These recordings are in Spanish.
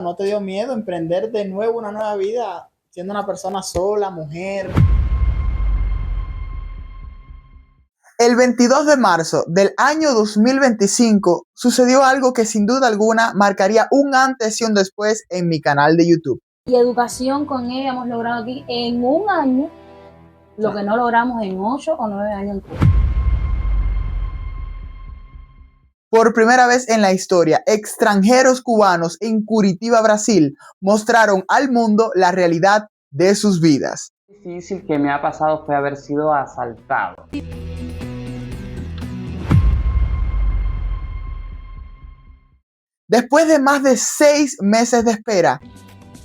¿No te dio miedo emprender de nuevo una nueva vida siendo una persona sola, mujer? El 22 de marzo del año 2025 sucedió algo que sin duda alguna marcaría un antes y un después en mi canal de YouTube. Y educación con ella hemos logrado aquí en un año lo que no logramos en 8 o 9 años en Cuba. Por primera vez en la historia, extranjeros cubanos en Curitiba, Brasil, mostraron al mundo la realidad de sus vidas. Lo difícil que me ha pasado fue haber sido asaltado. Después de más de 6 meses de espera,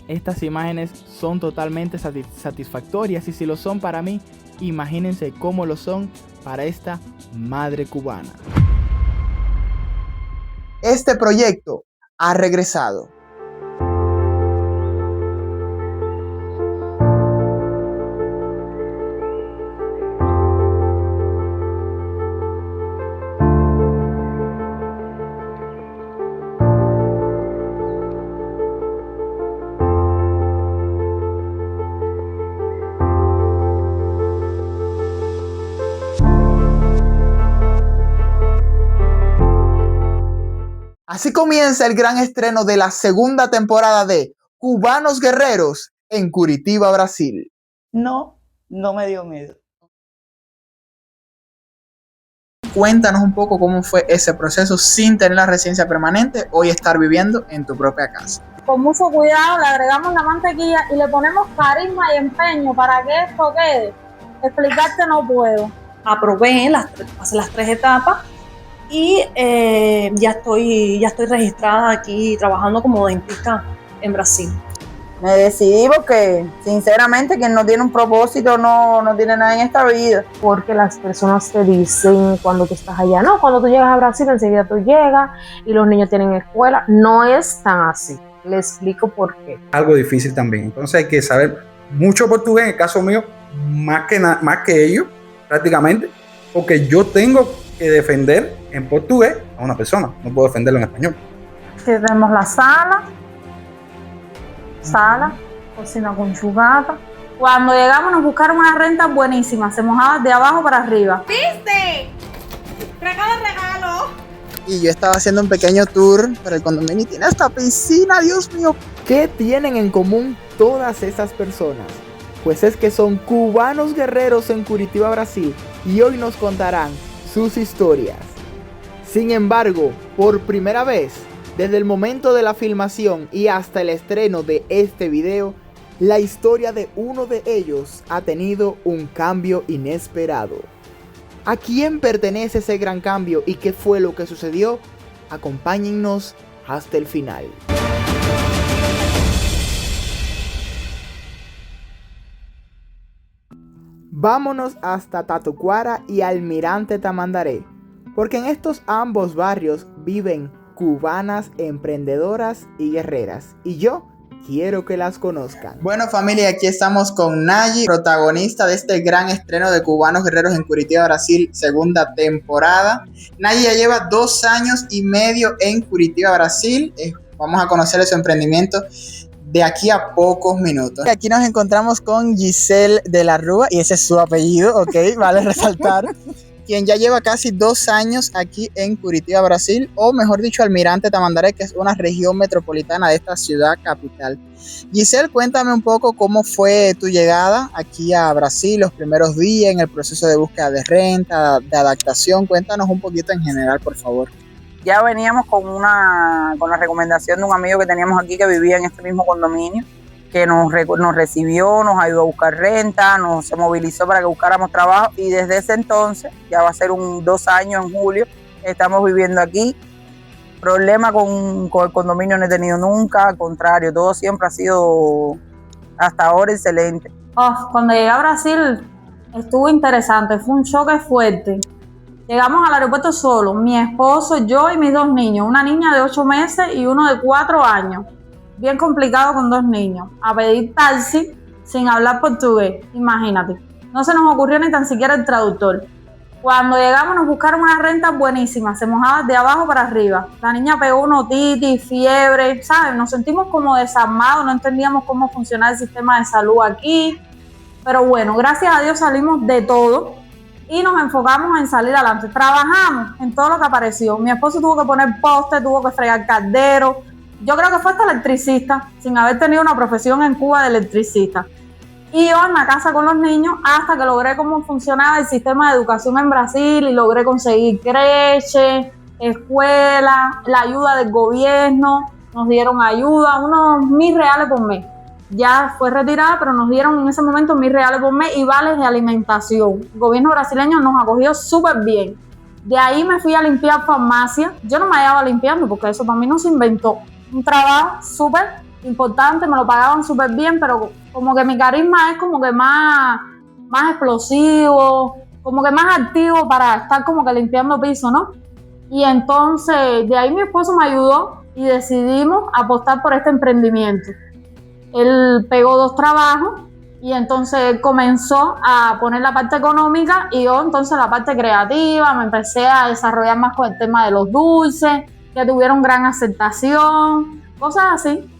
estas imágenes son totalmente satisfactorias y si lo son para mí, imagínense cómo lo son para esta madre cubana. Este proyecto ha regresado. Así comienza el gran estreno de la segunda temporada de Cubanos Guerreros en Curitiba, Brasil. No me dio miedo. Cuéntanos un poco cómo fue ese proceso sin tener la residencia permanente, hoy estar viviendo en tu propia casa. Con mucho cuidado le agregamos la mantequilla y le ponemos carisma y empeño para que esto quede. Explicarte no puedo. Aprobé las 3 etapas y ya estoy registrada aquí trabajando como dentista en Brasil. Me decidí porque sinceramente quien no tiene un propósito no tiene nada en esta vida. Porque las personas te dicen cuando tú estás allá, no, cuando tú llegas a Brasil enseguida tú llegas y los niños tienen escuela. No es tan así. Le explico por qué. Algo difícil también. Entonces hay que saber mucho portugués, en el caso mío, más que ellos, prácticamente, porque yo tengo que defender en portugués a una persona, no puedo defenderlo en español. Tenemos la sala, cocina conjugada. Cuando llegamos nos buscaron una renta buenísima, se mojaba de abajo para arriba. ¿Viste? Regalo. Y yo estaba haciendo un pequeño tour por el condominio y tiene esta piscina, Dios mío. ¿Qué tienen en común todas esas personas? Pues es que son cubanos guerreros en Curitiba, Brasil, y hoy nos contarán sus historias. Sin embargo, por primera vez, desde el momento de la filmación y hasta el estreno de este video, la historia de uno de ellos ha tenido un cambio inesperado. ¿A quién pertenece ese gran cambio y qué fue lo que sucedió? Acompáñennos hasta el final. Vámonos hasta Tatucuara y Almirante Tamandaré, porque en estos ambos barrios viven cubanas emprendedoras y guerreras, y yo quiero que las conozcan. Bueno, familia, aquí estamos con Nayi, protagonista de este gran estreno de Cubanos Guerreros en Curitiba, Brasil, segunda temporada. Nayi ya lleva 2 años y medio en Curitiba, Brasil. Vamos a conocer su emprendimiento de aquí a pocos minutos. Aquí nos encontramos con Giselle de la Rúa, y ese es su apellido, ok, vale resaltar. Quien ya lleva casi 2 años aquí en Curitiba, Brasil, o mejor dicho, Almirante Tamandaré, que es una región metropolitana de esta ciudad capital. Giselle, cuéntame un poco cómo fue tu llegada aquí a Brasil, los primeros días, en el proceso de búsqueda de renta, de adaptación. Cuéntanos un poquito en general, por favor. Ya veníamos con la recomendación de un amigo que teníamos aquí que vivía en este mismo condominio, que nos recibió, nos ayudó a buscar renta, se movilizó para que buscáramos trabajo y desde ese entonces, ya va a ser 2 años en julio, estamos viviendo aquí. Problema con el condominio no he tenido nunca, al contrario, todo siempre ha sido hasta ahora excelente. Cuando llegué a Brasil estuvo interesante, fue un choque fuerte. Llegamos al aeropuerto solo, mi esposo, yo y mis 2 niños, una niña de 8 meses y uno de 4 años. Bien complicado con 2 niños, a pedir taxi sin hablar portugués, imagínate. No se nos ocurrió ni tan siquiera el traductor. Cuando llegamos nos buscaron unas rentas buenísimas, se mojaba de abajo para arriba. La niña pegó una otitis, fiebre, ¿sabes? Nos sentimos como desarmados, no entendíamos cómo funcionaba el sistema de salud aquí. Pero bueno, gracias a Dios salimos de todo y nos enfocamos en salir adelante. Trabajamos en todo lo que apareció. Mi esposo tuvo que poner postes, tuvo que fregar caldero. Yo creo que fue hasta electricista, sin haber tenido una profesión en Cuba de electricista. Y yo en la casa con los niños hasta que logré cómo funcionaba el sistema de educación en Brasil y logré conseguir creche, escuela, la ayuda del gobierno, nos dieron ayuda, unos 1.000 reales por mes. Ya fue retirada, pero nos dieron en ese momento 1.000 reales por mes y vales de alimentación. El gobierno brasileño nos acogió súper bien. De ahí me fui a limpiar farmacia. Yo no me hallaba limpiando porque eso para mí no se inventó. Un trabajo súper importante, me lo pagaban súper bien, pero como que mi carisma es como que más explosivo, como que más activo para estar como que limpiando piso, ¿no? Y entonces de ahí mi esposo me ayudó y decidimos apostar por este emprendimiento. Él pegó 2 trabajos y entonces él comenzó a poner la parte económica y yo entonces la parte creativa, me empecé a desarrollar más con el tema de los dulces, que tuvieron gran aceptación, cosas así.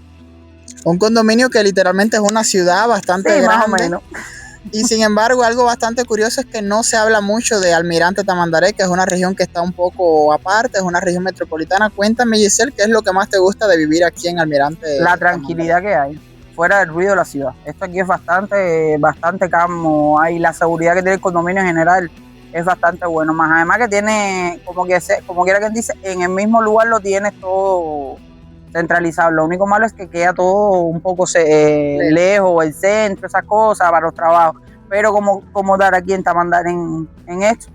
Un condominio que literalmente es una ciudad bastante grande. Más o menos. Y sin embargo, algo bastante curioso es que no se habla mucho de Almirante Tamandaré, que es una región que está un poco aparte, es una región metropolitana. Cuéntame, Giselle, ¿qué es lo que más te gusta de vivir aquí en Almirante? La tranquilidad que hay, fuera del ruido de la ciudad. Esto aquí es bastante calmo, hay la seguridad que tiene el condominio en general, es bastante bueno. Más además que tiene, como quiera que dice, en el mismo lugar lo tienes todo centralizado. Lo único malo es que queda todo un poco lejos, el centro, esas cosas para los trabajos. Pero como dar aquí en Tamandaré en esto,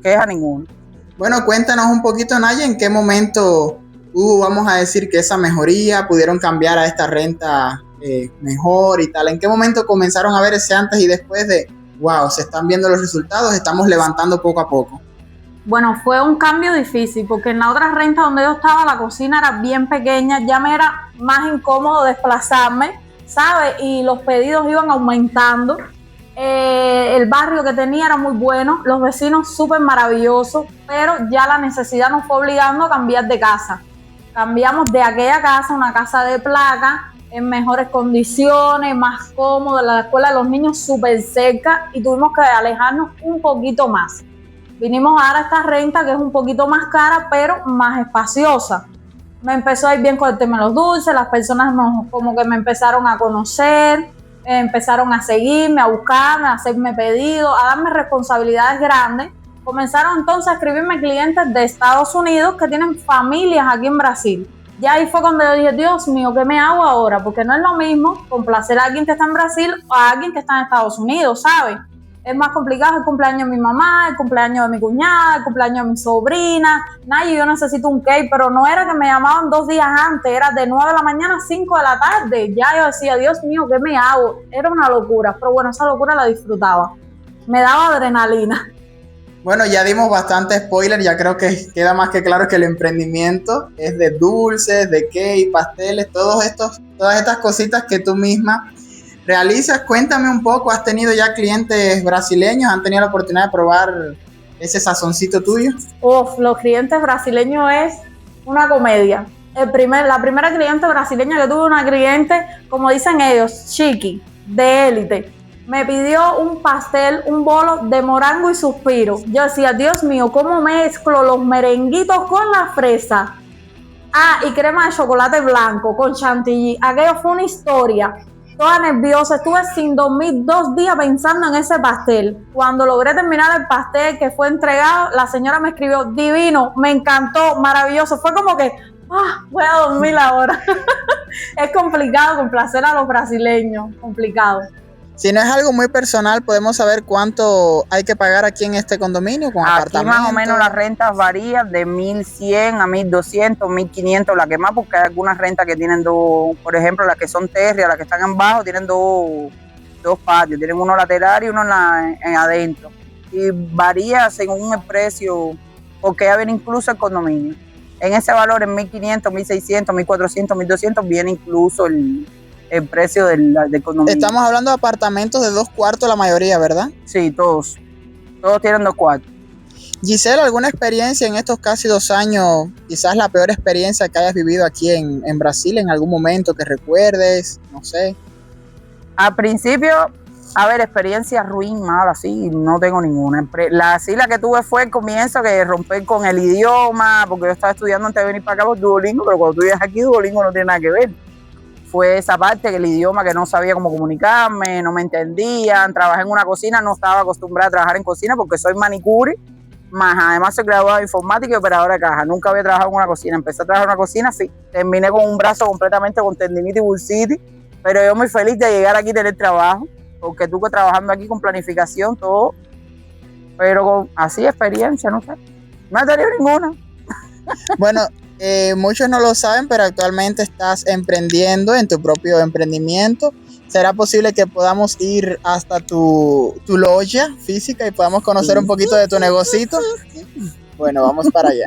queja ninguno. Bueno, cuéntanos un poquito, Naya, ¿en qué momento hubo, vamos a decir, que esa mejoría, pudieron cambiar a esta renta mejor y tal? ¿En qué momento comenzaron a ver ese antes y después de, wow, se están viendo los resultados, estamos levantando poco a poco? Bueno, fue un cambio difícil porque en la otra renta donde yo estaba la cocina era bien pequeña, ya me era más incómodo desplazarme, ¿sabes? Y los pedidos iban aumentando. El barrio que tenía era muy bueno, los vecinos súper maravillosos, pero ya la necesidad nos fue obligando a cambiar de casa. Cambiamos de aquella casa a una casa de placa, en mejores condiciones, más cómoda, la escuela de los niños súper cerca y tuvimos que alejarnos un poquito más. Vinimos ahora a esta renta que es un poquito más cara, pero más espaciosa. Me empezó a ir bien con el tema de los dulces, las personas como que me empezaron a conocer, empezaron a seguirme, a buscarme, a hacerme pedidos, a darme responsabilidades grandes. Comenzaron entonces a escribirme clientes de Estados Unidos que tienen familias aquí en Brasil. Ya ahí fue cuando yo dije, Dios mío, ¿qué me hago ahora? Porque no es lo mismo complacer a alguien que está en Brasil o a alguien que está en Estados Unidos, ¿sabes? Es más complicado el cumpleaños de mi mamá, el cumpleaños de mi cuñada, el cumpleaños de mi sobrina. Yo necesito un cake, pero no era que me llamaban 2 días antes, era de 9 de la mañana a 5 de la tarde. Ya yo decía, Dios mío, ¿qué me hago? Era una locura, pero bueno, esa locura la disfrutaba. Me daba adrenalina. Bueno, ya dimos bastante spoiler, ya creo que queda más que claro que el emprendimiento es de dulces, de cake, pasteles, todas estas cositas que tú misma realizas. Cuéntame un poco, ¿has tenido ya clientes brasileños? ¿Han tenido la oportunidad de probar ese sazoncito tuyo? Los clientes brasileños es una comedia. La primera cliente brasileña que tuve, una cliente, como dicen ellos, chiqui, de élite. Me pidió un pastel, un bolo de morango y suspiro. Yo decía, Dios mío, ¿cómo mezclo los merenguitos con la fresa? Y crema de chocolate blanco con chantilly. Aquello fue una historia. Toda nerviosa, estuve sin dormir 2 días pensando en ese pastel. Cuando logré terminar el pastel que fue entregado, la señora me escribió, divino, me encantó, maravilloso. Fue como que, voy a dormir ahora. Es complicado complacer a los brasileños, complicado. Si no es algo muy personal, podemos saber cuánto hay que pagar aquí en este condominio con apartamentos. Aquí más o menos las rentas varían de 1.100 a 1.200, 1.500, la que más, porque hay algunas rentas que tienen por ejemplo, las que son térreas, las que están en bajo, tienen dos patios, tienen uno lateral y uno en adentro. Y varía según el precio, porque ya viene incluso el condominio. En ese valor, en 1.500, 1.600, 1.400, 1.200, viene incluso el precio del condominio. Estamos hablando de apartamentos de 2 cuartos la mayoría, ¿verdad? Sí, todos tienen 2 cuartos. Giselle, ¿alguna experiencia en estos casi 2 años, quizás la peor experiencia que hayas vivido aquí en Brasil en algún momento que recuerdes? No sé. Al principio, a ver, experiencia ruin, mala, sí, no tengo ninguna. La que tuve fue el comienzo, que romper con el idioma, porque yo estaba estudiando antes de venir para acá por Duolingo, pero cuando tú vienes aquí, Duolingo no tiene nada que ver. Fue esa parte, que el idioma, que no sabía cómo comunicarme, no me entendían. Trabajé en una cocina, no estaba acostumbrada a trabajar en cocina porque soy manicure, más además soy graduada de informática y operadora de caja. Nunca había trabajado en una cocina. Empecé a trabajar en una cocina, sí. Terminé con un brazo completamente con tendinitis y bursitis, pero yo muy feliz de llegar aquí y tener trabajo, porque estuve trabajando aquí con planificación, todo, pero con así experiencia, no sé. No he tenido ninguna. Bueno, muchos no lo saben, pero actualmente estás emprendiendo en tu propio emprendimiento. ¿Será posible que podamos ir hasta tu loja física y podamos conocer un poquito de tu negocito? Bueno, vamos para allá.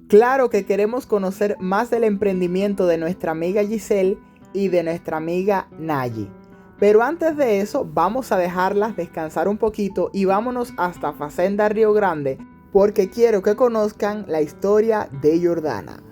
Claro que queremos conocer más del emprendimiento de nuestra amiga Giselle y de nuestra amiga Nayi. Pero antes de eso, vamos a dejarlas descansar un poquito y vámonos hasta Fazenda Río Grande, porque quiero que conozcan la historia de Jordana.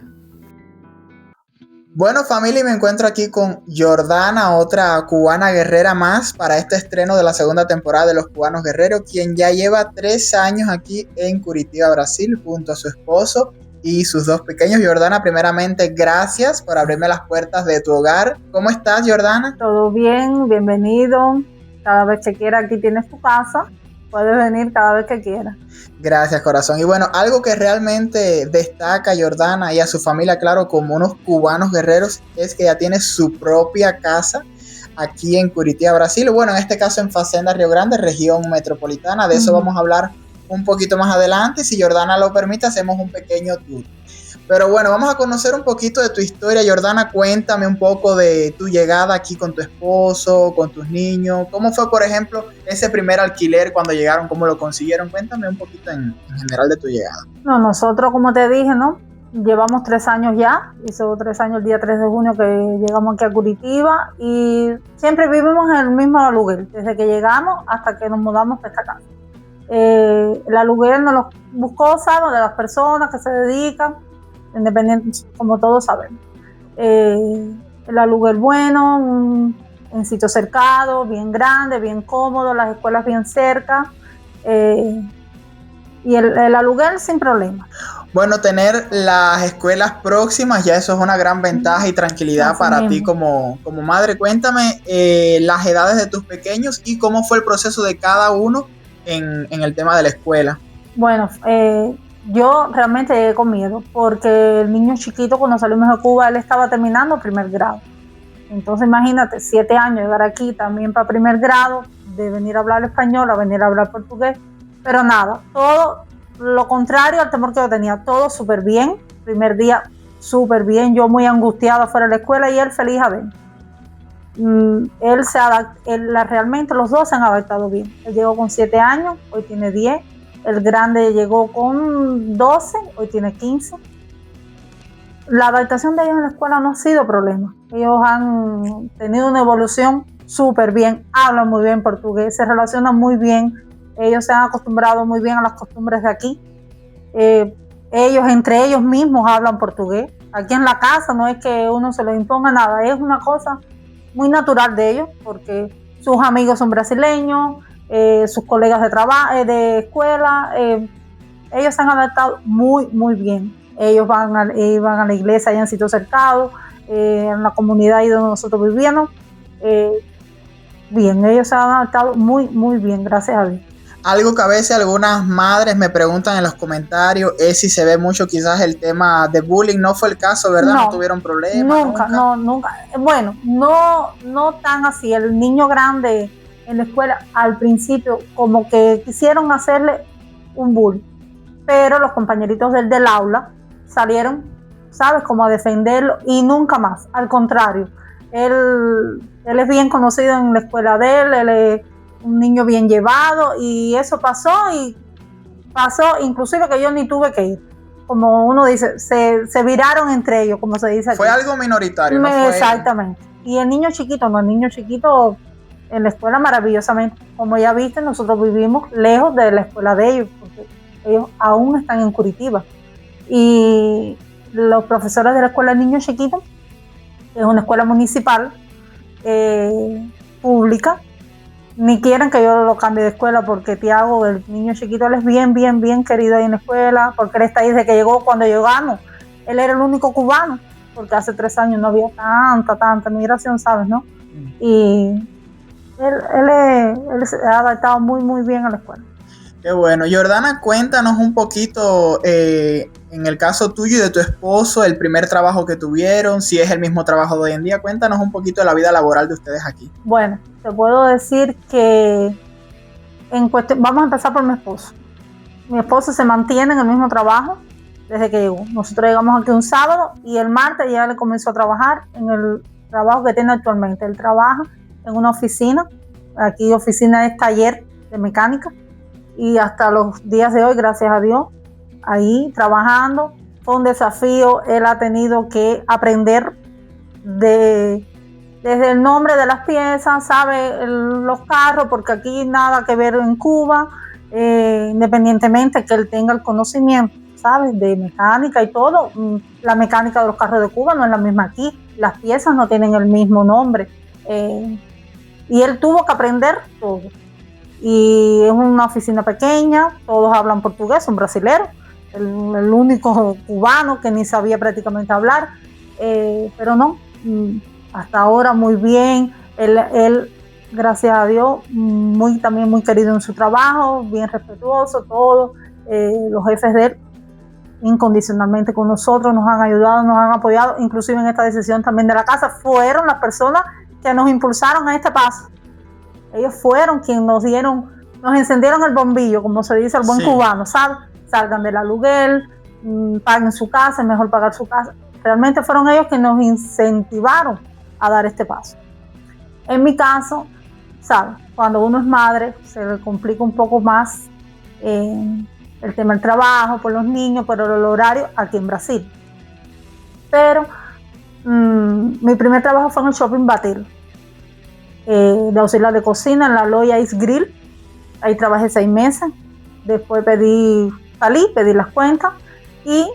Bueno, familia, me encuentro aquí con Jordana, otra cubana guerrera más para este estreno de la segunda temporada de Los Cubanos Guerreros, quien ya lleva 3 años aquí en Curitiba, Brasil, junto a su esposo y sus 2 pequeños. Jordana, primeramente, gracias por abrirme las puertas de tu hogar. ¿Cómo estás, Jordana? Todo bien, bienvenido. Cada vez que quieras, aquí tienes tu casa. Puedes venir cada vez que quieras. Gracias, corazón. Y bueno, algo que realmente destaca a Jordana y a su familia, claro, como unos cubanos guerreros, es que ya tiene su propia casa aquí en Curitiba, Brasil. Bueno, en este caso en Fazenda Río Grande, región metropolitana. De eso vamos a hablar un poquito más adelante. Si Jordana lo permite, hacemos un pequeño tour. Pero bueno, vamos a conocer un poquito de tu historia. Jordana, cuéntame un poco de tu llegada aquí con tu esposo, con tus niños. ¿Cómo fue, por ejemplo, ese primer alquiler cuando llegaron? ¿Cómo lo consiguieron? Cuéntame un poquito en general de tu llegada. No, nosotros, como te dije, ¿no? Llevamos 3 años ya. Hizo 3 años el día 3 de junio que llegamos aquí a Curitiba y siempre vivimos en el mismo lugar, desde que llegamos hasta que nos mudamos a esta casa. El aluguel nos lo buscó, ¿sabes? De las personas que se dedican, independiente, como todos sabemos. El aluguel bueno, en sitio cercado, bien grande, bien cómodo, las escuelas bien cerca, y el aluguel sin problema. Bueno, tener las escuelas próximas, ya eso es una gran ventaja y tranquilidad Así para mismo. ti como madre. Cuéntame las edades de tus pequeños y cómo fue el proceso de cada uno en el tema de la escuela. Bueno, yo realmente llegué con miedo, porque el niño chiquito, cuando salimos de Cuba, él estaba terminando primer grado. Entonces imagínate, 7 años, llegar aquí también para primer grado, de venir a hablar español a venir a hablar portugués. Pero nada, todo lo contrario al temor que yo tenía, todo súper bien. Primer día súper bien, yo muy angustiada fuera de la escuela y él feliz a ver. Él se realmente los dos se han adaptado bien. Él llegó con 7 años, hoy tiene 10. El grande llegó con 12, hoy tiene 15. La adaptación de ellos en la escuela no ha sido problema. Ellos han tenido una evolución súper bien, hablan muy bien portugués, se relacionan muy bien. Ellos se han acostumbrado muy bien a las costumbres de aquí. Ellos, entre ellos mismos, hablan portugués. Aquí en la casa no es que uno se lo imponga nada, es una cosa muy natural de ellos, porque sus amigos son brasileños, sus colegas de trabajo, de escuela, ellos se han adaptado muy, muy bien. Ellos van a la iglesia allá en sitio cercado, en la comunidad ahí donde nosotros vivíamos. Bien, ellos se han adaptado muy, muy bien, gracias a Dios. Algo que a veces algunas madres me preguntan en los comentarios es si se ve mucho quizás el tema de bullying. No fue el caso, ¿verdad? No tuvieron problemas. Nunca. Bueno, no tan así. El niño grande en la escuela al principio como que quisieron hacerle un bullying, pero los compañeritos del aula salieron, ¿sabes?, como a defenderlo y nunca más. Al contrario, él es bien conocido en la escuela de él es un niño bien llevado y eso pasó inclusive que yo ni tuve que ir. Como uno dice, se viraron entre ellos, como se dice aquí. Fue algo minoritario, ¿no? Exactamente. Y el niño chiquito en la escuela maravillosamente. Como ya viste, nosotros vivimos lejos de la escuela de ellos, porque ellos aún están en Curitiba. Y los profesores de la escuela de niños chiquitos, que es una escuela municipal pública, ni quieren que yo lo cambie de escuela porque Tiago, el niño chiquito, él es bien, bien, bien querido ahí en la escuela, porque él está ahí desde que llegó. Cuando llegamos, él era el único cubano, porque hace 3 años no había tanta migración, ¿sabes, no? Y él se ha adaptado muy, muy bien a la escuela. Qué bueno. Jordana, cuéntanos un poquito, en el caso tuyo y de tu esposo, el primer trabajo que tuvieron, si es el mismo trabajo de hoy en día. Cuéntanos un poquito de la vida laboral de ustedes aquí. Bueno, te puedo decir que vamos a empezar por mi esposo. Mi esposo se mantiene en el mismo trabajo desde que llegó. Nosotros llegamos aquí un sábado y el martes ya le comenzó a trabajar en el trabajo que tiene actualmente. Él trabaja en una oficina. Aquí oficina es taller de mecánica. Y hasta los días de hoy, gracias a Dios, ahí trabajando. Fue un desafío. Él ha tenido que aprender desde el nombre de las piezas, sabe los carros, porque aquí nada que ver en Cuba, independientemente que él tenga el conocimiento, ¿sabes? De mecánica y todo. La mecánica de los carros de Cuba no es la misma aquí. Las piezas no tienen el mismo nombre. Y él tuvo que aprender todo. Y es una oficina pequeña, todos hablan portugués, son brasileros, el único cubano que ni sabía prácticamente hablar, pero no, hasta ahora muy bien. Él gracias a Dios, también muy querido en su trabajo, bien respetuoso, todo. Los jefes de él incondicionalmente con nosotros, nos han ayudado, nos han apoyado, inclusive en esta decisión también de la casa, fueron las personas que nos impulsaron a este paso. Ellos fueron quienes nos encendieron el bombillo, como se dice el buen cubano, ¿sabes? Salgan del aluguel, paguen su casa, es mejor pagar su casa. Realmente fueron ellos que nos incentivaron a dar este paso. En mi caso, ¿sabes? Cuando uno es madre, se le complica un poco más el tema del trabajo, por los niños, por el horario aquí en Brasil. Pero mi primer trabajo fue en el Shopping Batil, de auxiliar de cocina en la Loya Ice Grill. Ahí trabajé 6 meses. Después pedí las cuentas y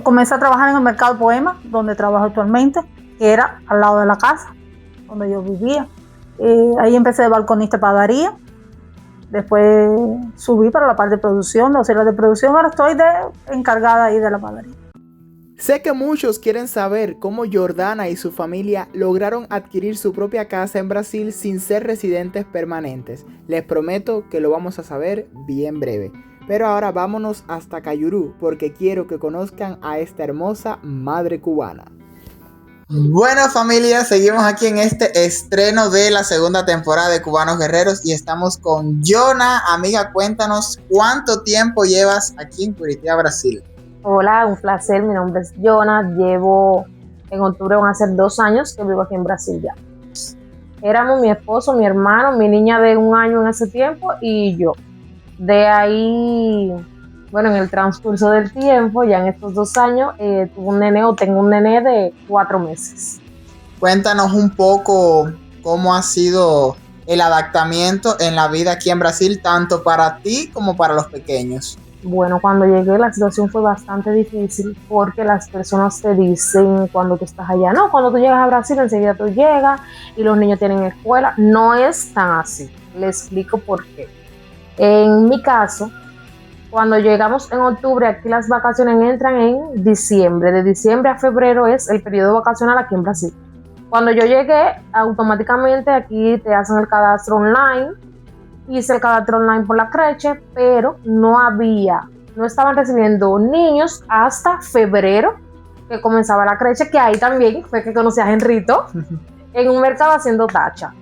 comencé a trabajar en el Mercado Poema, donde trabajo actualmente, que era al lado de la casa donde yo vivía. Ahí empecé de balconista de padaría. Después subí para la parte de producción, de auxiliar de producción. Ahora estoy encargada ahí de la padaría. Sé que muchos quieren saber cómo Jordana y su familia lograron adquirir su propia casa en Brasil sin ser residentes permanentes. Les prometo que lo vamos a saber bien breve. Pero ahora vámonos hasta Cayurú porque quiero que conozcan a esta hermosa madre cubana. Bueno, familia, seguimos aquí en este estreno de la segunda temporada de Cubanos Guerreros y estamos con Jona. Amiga, cuéntanos cuánto tiempo llevas aquí en Curitiba, Brasil. Hola, un placer, mi nombre es Jona, en octubre van a ser 2 años que vivo aquí en Brasil ya. Éramos mi esposo, mi hermano, mi niña de 1 año en ese tiempo y yo. De ahí, bueno, en el transcurso del tiempo, ya en estos 2 años, tengo un nene de 4 meses. Cuéntanos un poco cómo ha sido el adaptamiento en la vida aquí en Brasil, tanto para ti como para los pequeños. Bueno, cuando llegué la situación fue bastante difícil porque las personas te dicen cuando tú estás allá, no, cuando tú llegas a Brasil enseguida tú llegas y los niños tienen escuela. No es tan así, le explico por qué. En mi caso, cuando llegamos en octubre, aquí las vacaciones entran en diciembre. De diciembre a febrero es el periodo vacacional aquí en Brasil. Cuando yo llegué, automáticamente aquí te hacen el cadastro online. Hice el cadastro online por la creche, pero no estaban recibiendo niños hasta febrero, que comenzaba la creche, que ahí también fue que conocí a Henrito, en un mercado haciendo tacha.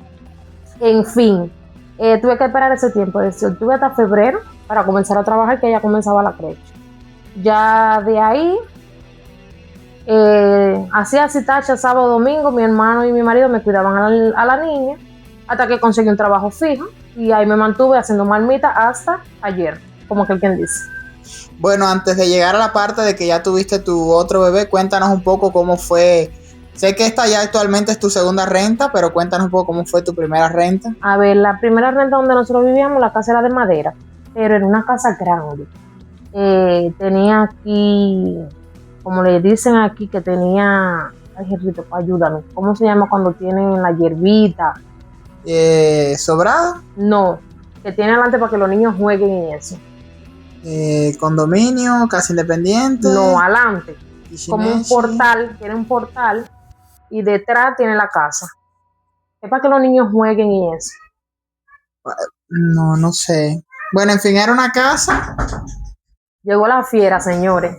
En fin, tuve que esperar ese tiempo, desde octubre hasta febrero, para comenzar a trabajar, que ya comenzaba la creche. Ya de ahí, hacía así tacha sábado, domingo, mi hermano y mi marido me cuidaban a la niña, hasta que conseguí un trabajo fijo. Y ahí me mantuve haciendo marmita hasta ayer, como que quien dice. Bueno, antes de llegar a la parte de que ya tuviste tu otro bebé, cuéntanos un poco cómo fue. Sé que esta ya actualmente es tu segunda renta, pero cuéntanos un poco cómo fue tu primera renta. A ver, la primera renta donde nosotros vivíamos, la casa era de madera. pero en una casa grande. Tenía aquí, como le dicen aquí, que tenía, ay, Jerrito, ayúdame, ¿cómo se llama cuando tienen la hierbita? ¿Sobrado? No, que tiene adelante para que los niños jueguen y eso. Condominio, casa independiente. No, adelante, Ichimechi. como un portal, tiene un portal y detrás tiene la casa. Es para que los niños jueguen y eso. No sé. Bueno, en fin, era una casa. Llegó la fiera, señores.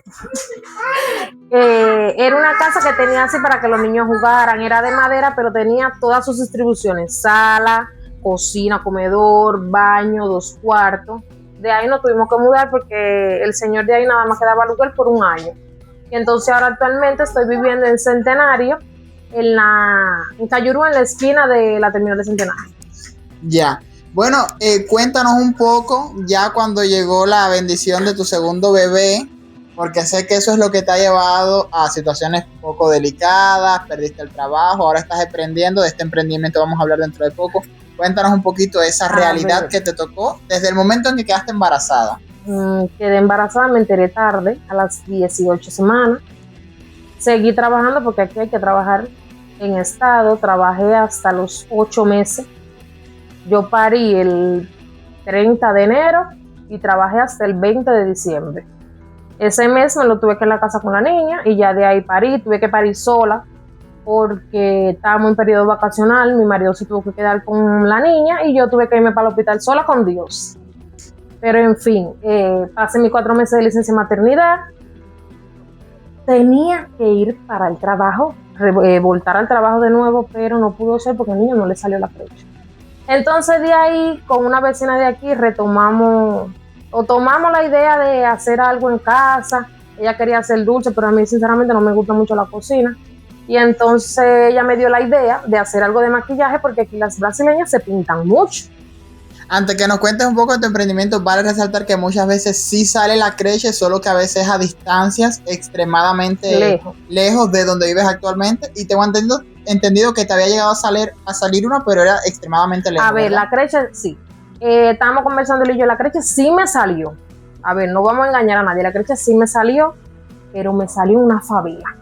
Era una casa que tenía así para que los niños jugaran. Era de madera, pero tenía todas sus distribuciones. Sala, cocina, comedor, baño, 2 cuartos. De ahí nos tuvimos que mudar porque el señor de ahí nada más quedaba lugar por 1 año. Y entonces ahora actualmente estoy viviendo en Centenario, en Cayuru, en la esquina de la terminal de Centenario. Ya. Bueno, cuéntanos un poco ya cuando llegó la bendición de tu segundo bebé, porque sé que eso es lo que te ha llevado a situaciones un poco delicadas, perdiste el trabajo, ahora estás emprendiendo, de este emprendimiento vamos a hablar dentro de poco. Cuéntanos un poquito de esa realidad que te tocó desde el momento en que quedaste embarazada. Quedé embarazada, me enteré tarde, a las 18 semanas. Seguí trabajando porque aquí hay que trabajar en estado, trabajé hasta los 8 meses. Yo parí el 30 de enero y trabajé hasta el 20 de diciembre. Ese mes me lo tuve que ir a la casa con la niña y ya de ahí parí, tuve que parir sola porque estábamos en periodo vacacional, mi marido se tuvo que quedar con la niña y yo tuve que irme para el hospital sola con Dios. Pero en fin, pasé mis 4 meses de licencia de maternidad, tenía que ir para el trabajo, voltar al trabajo de nuevo, pero no pudo ser porque al niño no le salió la fecha. Entonces de ahí, con una vecina de aquí, tomamos la idea de hacer algo en casa. Ella quería hacer dulce, pero a mí sinceramente no me gusta mucho la cocina. Y entonces ella me dio la idea de hacer algo de maquillaje porque aquí las brasileñas se pintan mucho. Antes que nos cuentes un poco de tu emprendimiento, vale resaltar que muchas veces sí sale la creche, solo que a veces a distancias extremadamente lejos de donde vives actualmente. Y tengo entendido que te había llegado a salir una, pero era extremadamente lejos. A ver, ¿verdad? La creche sí. Estábamos conversando él y yo, la creche sí me salió. A ver, no vamos a engañar a nadie, la creche sí me salió, pero me salió una favela,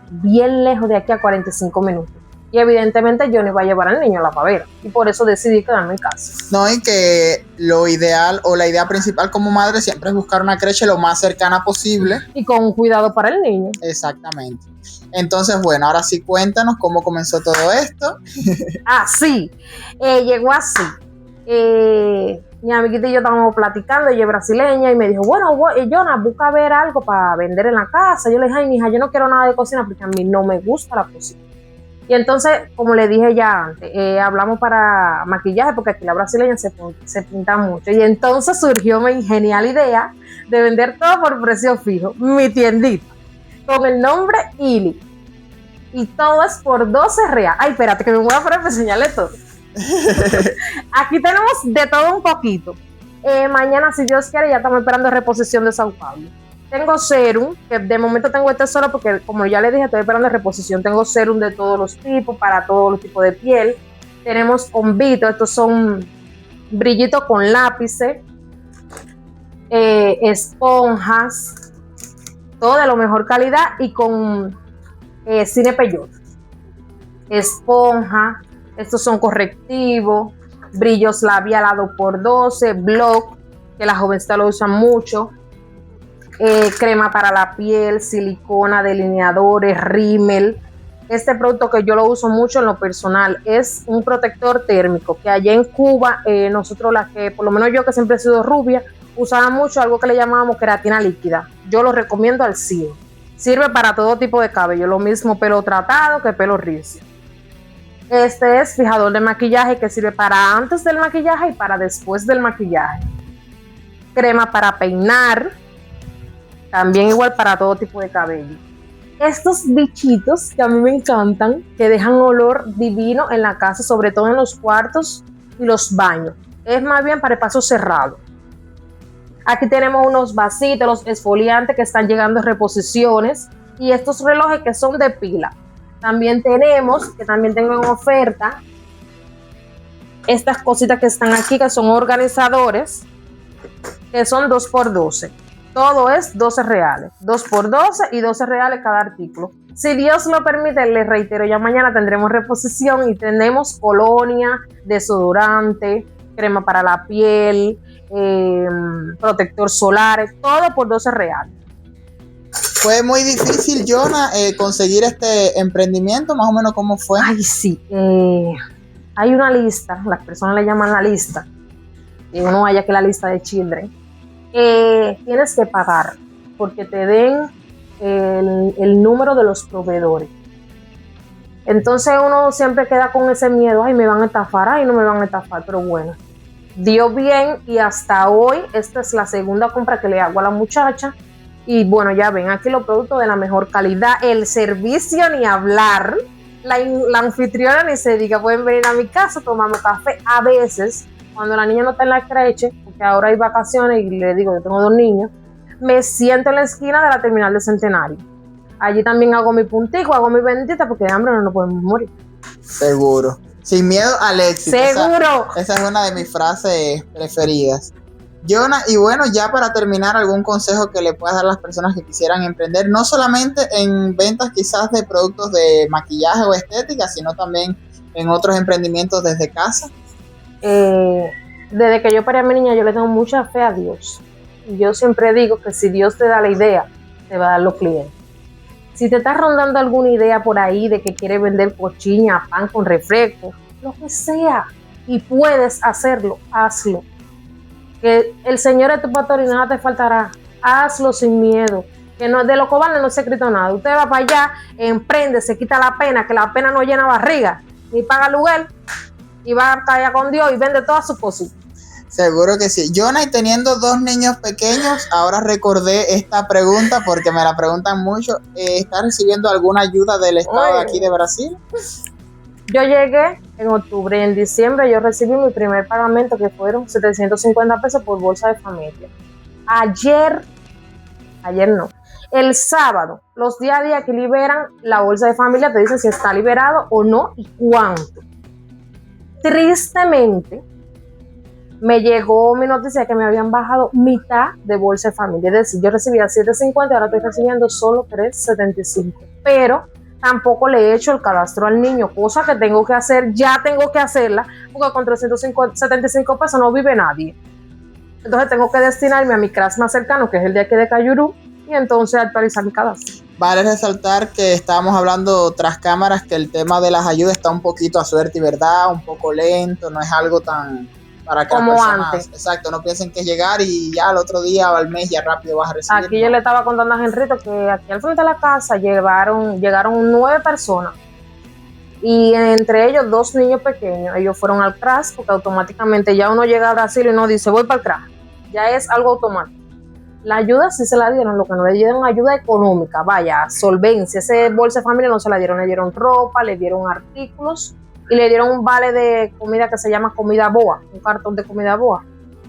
bien lejos de aquí a 45 minutos. Y evidentemente yo no iba a llevar al niño a la favela. Y por eso decidí quedarme en casa. No, y que lo ideal o la idea principal como madre siempre es buscar una creche lo más cercana posible. Y con cuidado para el niño. Exactamente. Entonces, bueno, ahora sí cuéntanos cómo comenzó todo esto. Sí. Llegó así. Mi amiguita y yo estábamos platicando, ella es brasileña, y me dijo, bueno, Jonas, busca ver algo para vender en la casa. Yo le dije, ay, mija, yo no quiero nada de cocina porque a mí no me gusta la cocina. Y entonces, como le dije ya antes, hablamos para maquillaje porque aquí la brasileña se pinta mucho. Y entonces surgió mi genial idea de vender todo por precio fijo. Mi tiendita, con el nombre Ili. Y todo es por 12 reales. Ay, espérate, que me voy a poner para enseñarle todo. Aquí tenemos de todo un poquito. Mañana, si Dios quiere, ya estamos esperando reposición de Sao Paulo. Tengo serum, que de momento tengo este solo porque, como ya le dije, estoy esperando reposición. Tengo serum de todos los tipos, para todos los tipos de piel. Tenemos hombitos, estos son brillitos con lápices, esponjas, todo de la mejor calidad y con cine peyote. Esponja, estos son correctivos, brillos labial a 2x12, block, que las jovencitas lo usan mucho. Crema para la piel, silicona, delineadores, rímel. Este producto que yo lo uso mucho en lo personal es un protector térmico que allá en Cuba nosotros, las que por lo menos yo que siempre he sido rubia, usaba mucho algo que le llamábamos queratina líquida. Yo lo recomiendo al 100. Sirve para todo tipo de cabello, lo mismo pelo tratado que pelo rizo. Este es fijador de maquillaje que sirve para antes del maquillaje y para después del maquillaje. Crema para peinar, también igual para todo tipo de cabello. Estos bichitos que a mí me encantan, que dejan olor divino en la casa, sobre todo en los cuartos y los baños. Es más bien para el paso cerrado. Aquí tenemos unos vasitos, los exfoliantes que están llegando en reposiciones y estos relojes que son de pila. También tenemos, que también tengo en oferta, estas cositas que están aquí que son organizadores que son 2 por 12. Todo es 12 reales, 2 por 12 y 12 reales cada artículo. Si Dios lo permite, les reitero, ya mañana tendremos reposición y tenemos colonia, desodorante, crema para la piel, protector solar, todo por 12 reales. Fue muy difícil, Jonah, conseguir este emprendimiento, más o menos cómo fue. Ay, sí. Hay una lista, las personas le llaman la lista, y uno vaya que la lista de Children. Tienes que pagar porque te den el número de los proveedores. Entonces uno siempre queda con ese miedo, ay, me van a estafar, ay, no me van a estafar, pero bueno, dio bien y hasta hoy esta es la segunda compra que le hago a la muchacha. Y bueno, ya ven, aquí los productos de la mejor calidad, el servicio ni hablar, la anfitriona ni se diga, pueden venir a mi casa, tomamos café. A veces, cuando la niña no está en la creche, porque ahora hay vacaciones y le digo, yo tengo 2 niños, me siento en la esquina de la terminal de Centenario. Allí también hago mi puntico, hago mi bendita, porque de hambre no nos podemos morir. Seguro. Sin miedo al éxito. Seguro. Esa es una de mis frases preferidas. Jonah, y bueno, ya para terminar, algún consejo que le puedas dar a las personas que quisieran emprender, no solamente en ventas quizás de productos de maquillaje o estética, sino también en otros emprendimientos desde casa. Desde que yo paré a mi niña, yo le tengo mucha fe a Dios. Y yo siempre digo que si Dios te da la idea, te va a dar los clientes. Si te está rondando alguna idea por ahí de que quieres vender cochiña, pan con refresco, lo que sea, y puedes hacerlo, hazlo. Que el Señor es tu pastor y nada te faltará. Hazlo sin miedo. Que no, de los cobardes no se ha escrito nada. Usted va para allá, emprende, se quita la pena, que la pena no llena barriga, ni paga lugar, y va a caer con Dios y vende todas sus cositas. Seguro que sí. Jonah, y teniendo 2 niños pequeños, ahora recordé esta pregunta porque me la preguntan mucho. ¿Estás recibiendo alguna ayuda del Estado de aquí de Brasil? Yo llegué en octubre y en diciembre yo recibí mi primer pagamento, que fueron 750 pesos por bolsa de familia. Ayer no, el sábado, los días a día que liberan la bolsa de familia, te dicen si está liberado o no y cuánto. Tristemente, me llegó mi noticia que me habían bajado mitad de bolsa de familia. Es decir, yo recibía 750 y ahora estoy recibiendo solo 375. Pero tampoco le he hecho el cadastro al niño, cosa que tengo que hacer, ya tengo que hacerla, porque con 375 pesos no vive nadie. Entonces tengo que destinarme a mi CRAS más cercano, que es el de aquí de Cayurú, y entonces actualizar mi cadastro. Vale resaltar que estábamos hablando tras cámaras que el tema de las ayudas está un poquito a suerte y verdad, un poco lento, no es algo tan... para que como las personas, antes. exacto, no piensen que es llegar y ya al otro día o al mes ya rápido vas a recibir. Aquí yo le estaba contando a Henrito que aquí al frente de la casa llegaron 9 personas y entre ellos 2 niños pequeños. Ellos fueron al CRAS porque automáticamente ya uno llega a Brasil y no dice voy para el CRAS, ya es algo automático. La ayuda sí se la dieron, lo que no le dieron ayuda económica, vaya, solvencia. Ese bolsa de familia no se la dieron, le dieron ropa, le dieron artículos y le dieron un vale de comida que se llama comida boa, un cartón de comida boa.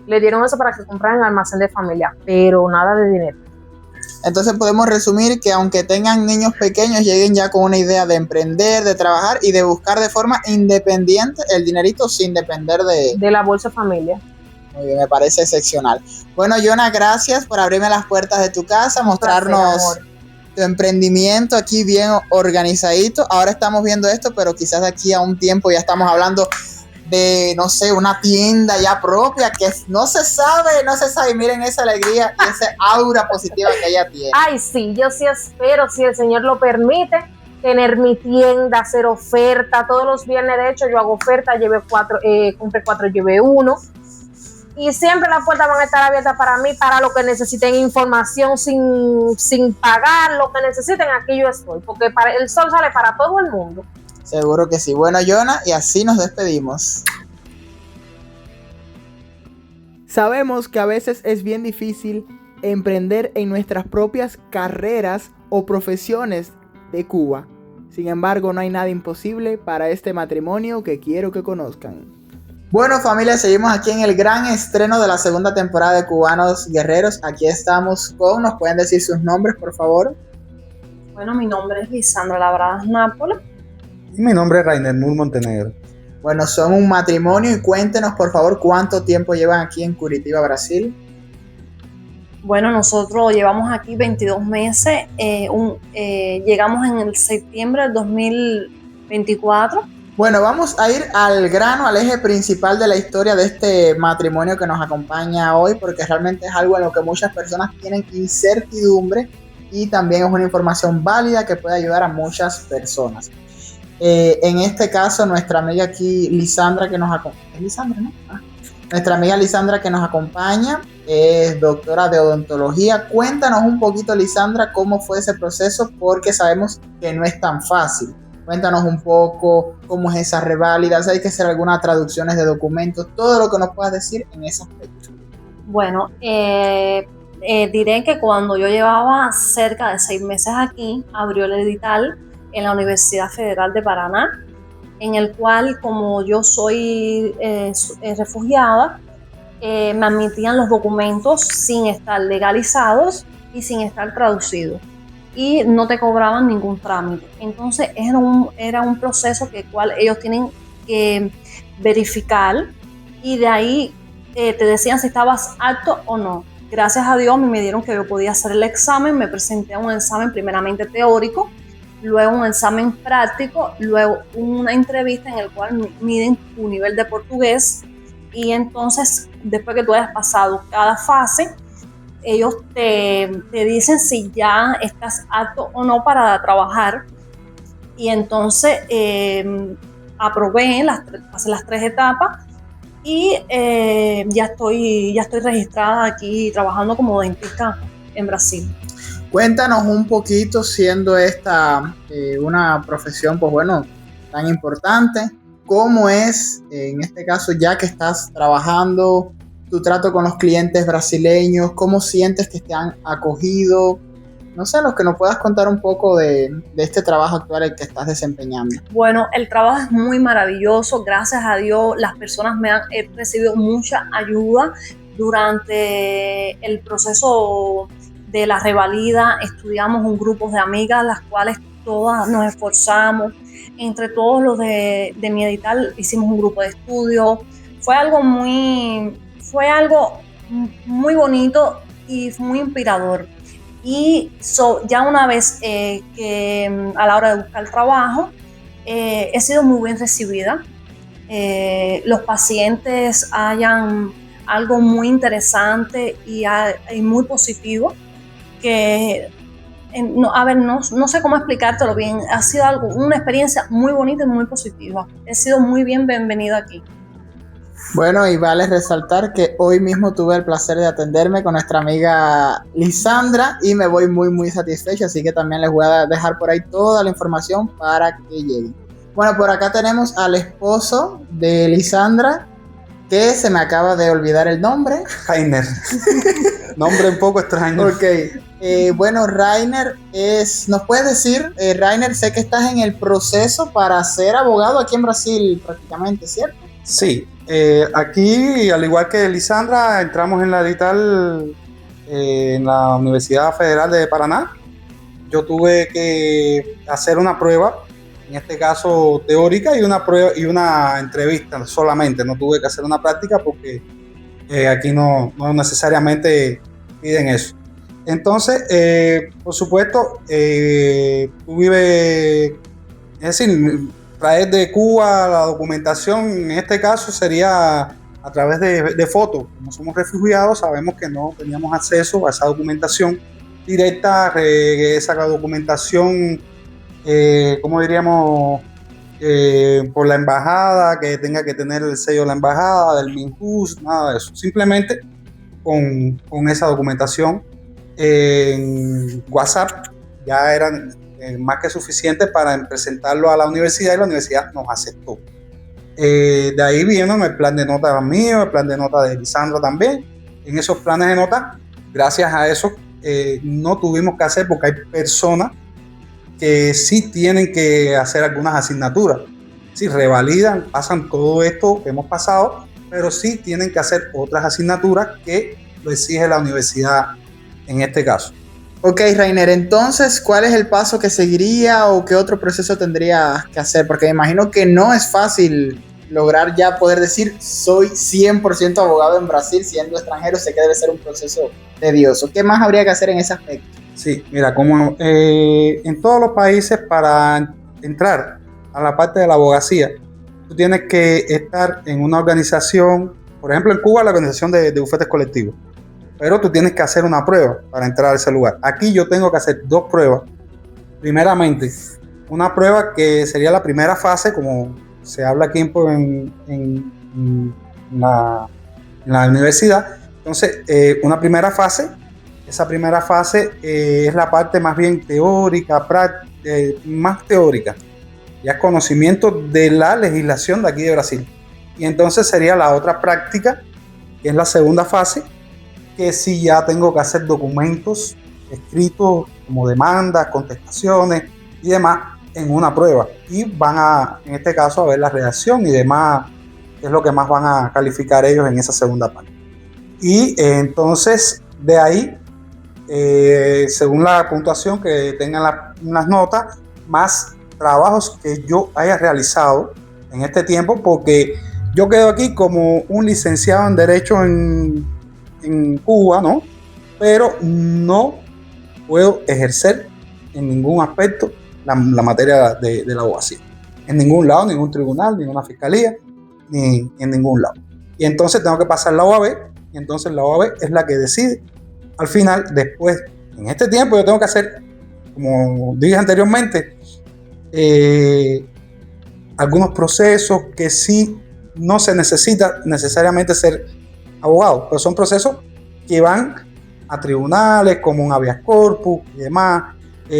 Le dieron eso para que compraran en el almacén de familia, pero nada de dinero. Entonces podemos resumir que aunque tengan niños pequeños, lleguen ya con una idea de emprender, de trabajar y de buscar de forma independiente el dinerito sin depender de la bolsa de familia. Muy bien, me parece excepcional. Bueno, Jonah, gracias por abrirme las puertas de tu casa, mostrarnos tu emprendimiento aquí bien organizadito. Ahora estamos viendo esto, pero quizás de aquí a un tiempo ya estamos hablando de, no sé, una tienda ya propia que no se sabe. Miren esa alegría y esa aura positiva que ella tiene. Ay, sí, yo sí espero, si el Señor lo permite, tener mi tienda, hacer oferta. Todos los viernes, de hecho, yo hago oferta, compré 4, llevé 1. Y siempre las puertas van a estar abiertas para mí, para lo que necesiten, información sin pagar, lo que necesiten, aquí yo estoy, porque el sol sale para todo el mundo. Seguro que sí. Bueno, Jonah, y así nos despedimos. Sabemos que a veces es bien difícil emprender en nuestras propias carreras o profesiones de Cuba. Sin embargo, no hay nada imposible para este matrimonio que quiero que conozcan. Bueno, familia, seguimos aquí en el gran estreno de la segunda temporada de Cubanos Guerreros. Aquí estamos ¿nos pueden decir sus nombres, por favor? Bueno, mi nombre es Lisandra Labradas Nápoles. Y mi nombre es Rainer Mur Montenegro. Bueno, son un matrimonio y cuéntenos, por favor, cuánto tiempo llevan aquí en Curitiba, Brasil. Bueno, nosotros llevamos aquí 22 meses, llegamos en el septiembre del 2024. Bueno, vamos a ir al grano, al eje principal de la historia de este matrimonio que nos acompaña hoy, porque realmente es algo en lo que muchas personas tienen incertidumbre y también es una información válida que puede ayudar a muchas personas. En este caso, nuestra amiga aquí, Lisandra, que nos acompaña, ¿es Lisandra, no? Nuestra amiga Lisandra que nos acompaña es doctora de odontología. Cuéntanos un poquito, Lisandra, cómo fue ese proceso, porque sabemos que no es tan fácil. Cuéntanos un poco cómo es esa reválida, si hay que hacer algunas traducciones de documentos, todo lo que nos puedas decir en ese aspecto. Bueno, diré que cuando yo llevaba cerca de 6 meses aquí, abrió el edital en la Universidad Federal de Paraná, en el cual, como yo soy refugiada, me admitían los documentos sin estar legalizados y sin estar traducidos, y no te cobraban ningún trámite. Entonces era un proceso que cual ellos tienen que verificar, y de ahí te decían si estabas apto o no. Gracias a Dios me dieron que yo podía hacer el examen. Me presenté a un examen primeramente teórico, luego un examen práctico, luego una entrevista en el cual miden tu nivel de portugués, y entonces después que tú hayas pasado cada fase, ellos te dicen si ya estás apto o no para trabajar. Y entonces aprobé las 3 etapas y ya estoy registrada aquí trabajando como dentista en Brasil. Cuéntanos un poquito, siendo esta una profesión, pues bueno, tan importante, ¿cómo es, en este caso, ya que estás trabajando, tu trato con los clientes brasileños? ¿Cómo sientes que te han acogido? No sé, los que nos puedas contar un poco de este trabajo actual el que estás desempeñando. Bueno, el trabajo es muy maravilloso. Gracias a Dios, las personas he recibido mucha ayuda durante el proceso de la revalida. Estudiamos un grupo de amigas, las cuales todas nos esforzamos. Entre todos los de mi edital hicimos un grupo de estudio. Fue algo muy bonito y muy inspirador. Y ya una vez que a la hora de buscar trabajo, he sido muy bien recibida. Los pacientes hayan algo muy interesante y muy positivo, que no sé cómo explicártelo bien. Ha sido una experiencia muy bonita y muy positiva. He sido muy bienvenida aquí. Bueno, y vale resaltar que hoy mismo tuve el placer de atenderme con nuestra amiga Lisandra y me voy muy muy satisfecho, así que también les voy a dejar por ahí toda la información para que lleguen. Bueno, por acá tenemos al esposo de Lisandra, que se me acaba de olvidar el nombre. Rainer. Nombre un poco extraño. Ok. Bueno, Rainer, ¿nos puedes decir, Rainer, sé que estás en el proceso para ser abogado aquí en Brasil prácticamente, ¿cierto? Sí, aquí, al igual que Lisandra, entramos en la edital en la Universidad Federal de Paraná. Yo tuve que hacer una prueba, en este caso teórica, y una entrevista solamente. No tuve que hacer una práctica porque aquí no necesariamente piden eso. Entonces, por supuesto, tú vives, es decir, traer de Cuba la documentación, en este caso sería a través de fotos. Como somos refugiados, sabemos que no teníamos acceso a esa documentación directa, esa documentación, ¿cómo diríamos? Por la embajada, que tenga que tener el sello de la embajada, del Minjust, nada de eso. Simplemente con esa documentación en WhatsApp ya eran más que suficiente para presentarlo a la universidad, y la universidad nos aceptó. De ahí vino el plan de nota mío, el plan de nota de Lisandra también. En esos planes de nota, gracias a eso, no tuvimos que hacer, porque hay personas que sí tienen que hacer algunas asignaturas. Sí, revalidan, pasan todo esto que hemos pasado, pero sí tienen que hacer otras asignaturas que lo exige la universidad en este caso. Ok, Rainer, entonces, ¿cuál es el paso que seguiría o qué otro proceso tendría que hacer? Porque me imagino que no es fácil lograr ya poder decir soy 100% abogado en Brasil siendo extranjero? Sé que debe ser un proceso tedioso. ¿Qué más habría que hacer en ese aspecto? Sí, mira, como en todos los países, para entrar a la parte de la abogacía, tú tienes que estar en una organización, por ejemplo en Cuba la organización de bufetes colectivos, pero tú tienes que hacer una prueba para entrar a ese lugar. Aquí yo tengo que hacer 2 pruebas. Primeramente, una prueba que sería la primera fase, como se habla aquí en la universidad. Entonces, una primera fase, esa primera fase es la parte más bien teórica, más teórica, ya conocimiento de la legislación de aquí de Brasil. Y entonces sería la otra práctica, que es la segunda fase, que sí ya tengo que hacer documentos escritos como demandas, contestaciones y demás en una prueba. Y van a, en este caso, a ver la redacción y demás, que es lo que más van a calificar ellos en esa segunda parte. Y entonces, de ahí, según la puntuación que tengan las notas, más trabajos que yo haya realizado en este tiempo, porque yo quedo aquí como un licenciado en Derecho en Cuba, ¿no? Pero no puedo ejercer en ningún aspecto la materia de la abogacía. En ningún lado, ningún tribunal, ninguna fiscalía, ni en ningún lado. Y entonces tengo que pasar la OAB, y entonces la OAB es la que decide. Al final, después, en este tiempo, yo tengo que hacer, como dije anteriormente, algunos procesos que sí no se necesita necesariamente ser abogado, pero son procesos que van a tribunales como un habeas corpus y demás,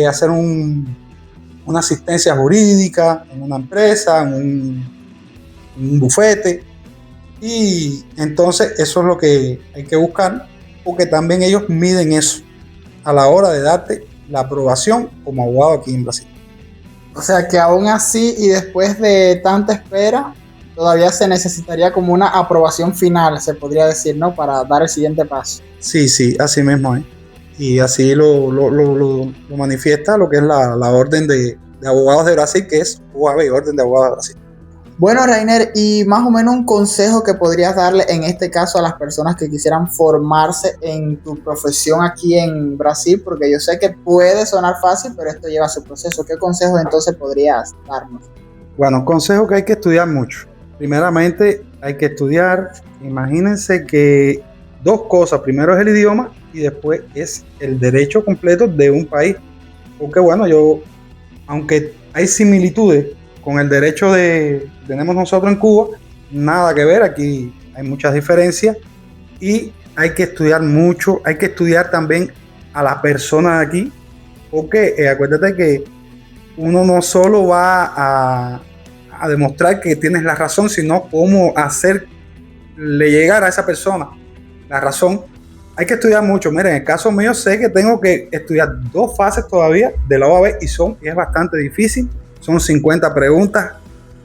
hacer una asistencia jurídica en una empresa, en un bufete, y entonces eso es lo que hay que buscar, porque también ellos miden eso a la hora de darte la aprobación como abogado aquí en Brasil. O sea que aún así y después de tanta espera, todavía se necesitaría como una aprobación final, se podría decir, ¿no? Para dar el siguiente paso. Sí, así mismo es. Y así lo manifiesta lo que es la orden de abogados de Brasil, que es OAB, Orden de Abogados de Brasil. Bueno, Rainer, y más o menos un consejo que podrías darle en este caso a las personas que quisieran formarse en tu profesión aquí en Brasil, porque yo sé que puede sonar fácil, pero esto lleva su proceso. ¿Qué consejos entonces podrías darnos? Bueno, consejo que hay que estudiar mucho. Primeramente, hay que estudiar. Imagínense que 2 cosas. Primero es el idioma y después es el derecho completo de un país. Porque bueno, aunque hay similitudes con el derecho tenemos nosotros en Cuba, nada que ver, aquí hay muchas diferencias y hay que estudiar mucho, hay que estudiar también a la persona de aquí, porque acuérdate que uno no solo va a demostrar que tienes la razón, sino cómo hacerle llegar a esa persona la razón. Hay que estudiar mucho. Miren, en el caso mío sé que tengo que estudiar 2 fases todavía de la OAB y es bastante difícil. Son 50 preguntas